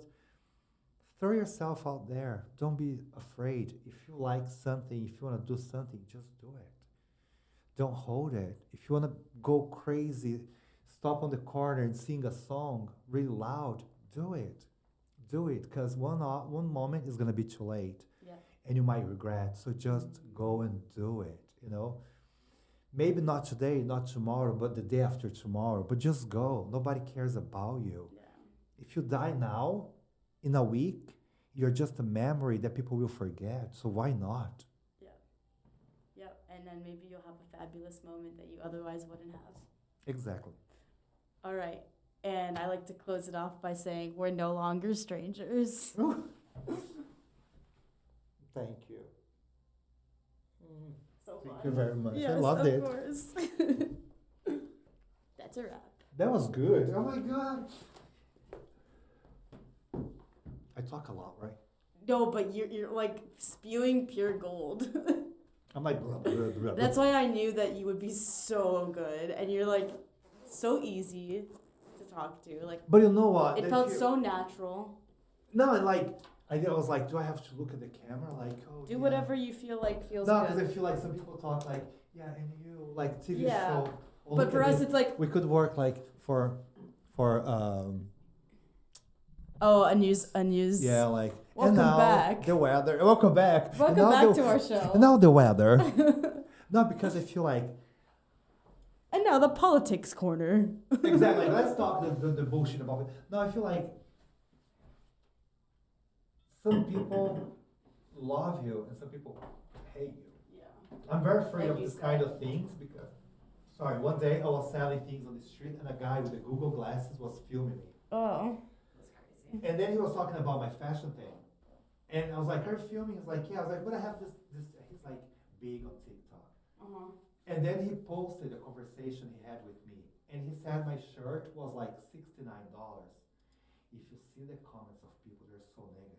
throw yourself out there. Don't be afraid. If you like something, if you want to do something, just do it. Don't hold it. If you want to go crazy, stop on the corner and sing a song really loud, do it. Do it, because one moment is going to be too late. Yeah. And you might regret. So just go and do it, you know? Maybe not today, not tomorrow, but the day after tomorrow. But just go. Nobody cares about you. Yeah. If you die now, in a week, you're just a memory that people will forget. So why not? Yeah. Yep. And then maybe you'll have a fabulous moment that you otherwise wouldn't have. Exactly. All right. And I like to close it off by saying we're no longer strangers. Thank you. So fun. Thank you very much. Yes, I loved it. of course. That's a wrap. That was good. Oh my God. I talk a lot, right? No, but you're like spewing pure gold. I'm like, blah, blah, blah, blah. That's why I knew that you would be so good, and you're like so easy to talk to. Like, But you know what? it That felt you- so natural. No, and like, I was like, do I have to look at the camera? Like, oh, Do yeah. whatever you feel like feels No, because I good. feel like some people talk like, yeah, and you, like TV Yeah. show. oh, But look for at us, this. it's like, We could work like for oh, a news. yeah, like Welcome and now back. the weather. Welcome back. And Welcome now back the- to our show. And now the weather. No, because I feel like And now the politics corner. exactly. Let's talk the bullshit about it. No, I feel like some people love you and some people hate you. Yeah. I'm very afraid Like of you this said. kind of things because, sorry, one day I was selling things on the street and a guy with the Google glasses was filming me. Oh. That's crazy. And then he was talking about my fashion thing. And I was like, are you filming? He's like, yeah. I was like, but I have this, he's like big on TikTok. Uh-huh. And then he posted a conversation he had with me. And he said my shirt was like $69. If you see the comments of people, they're so negative.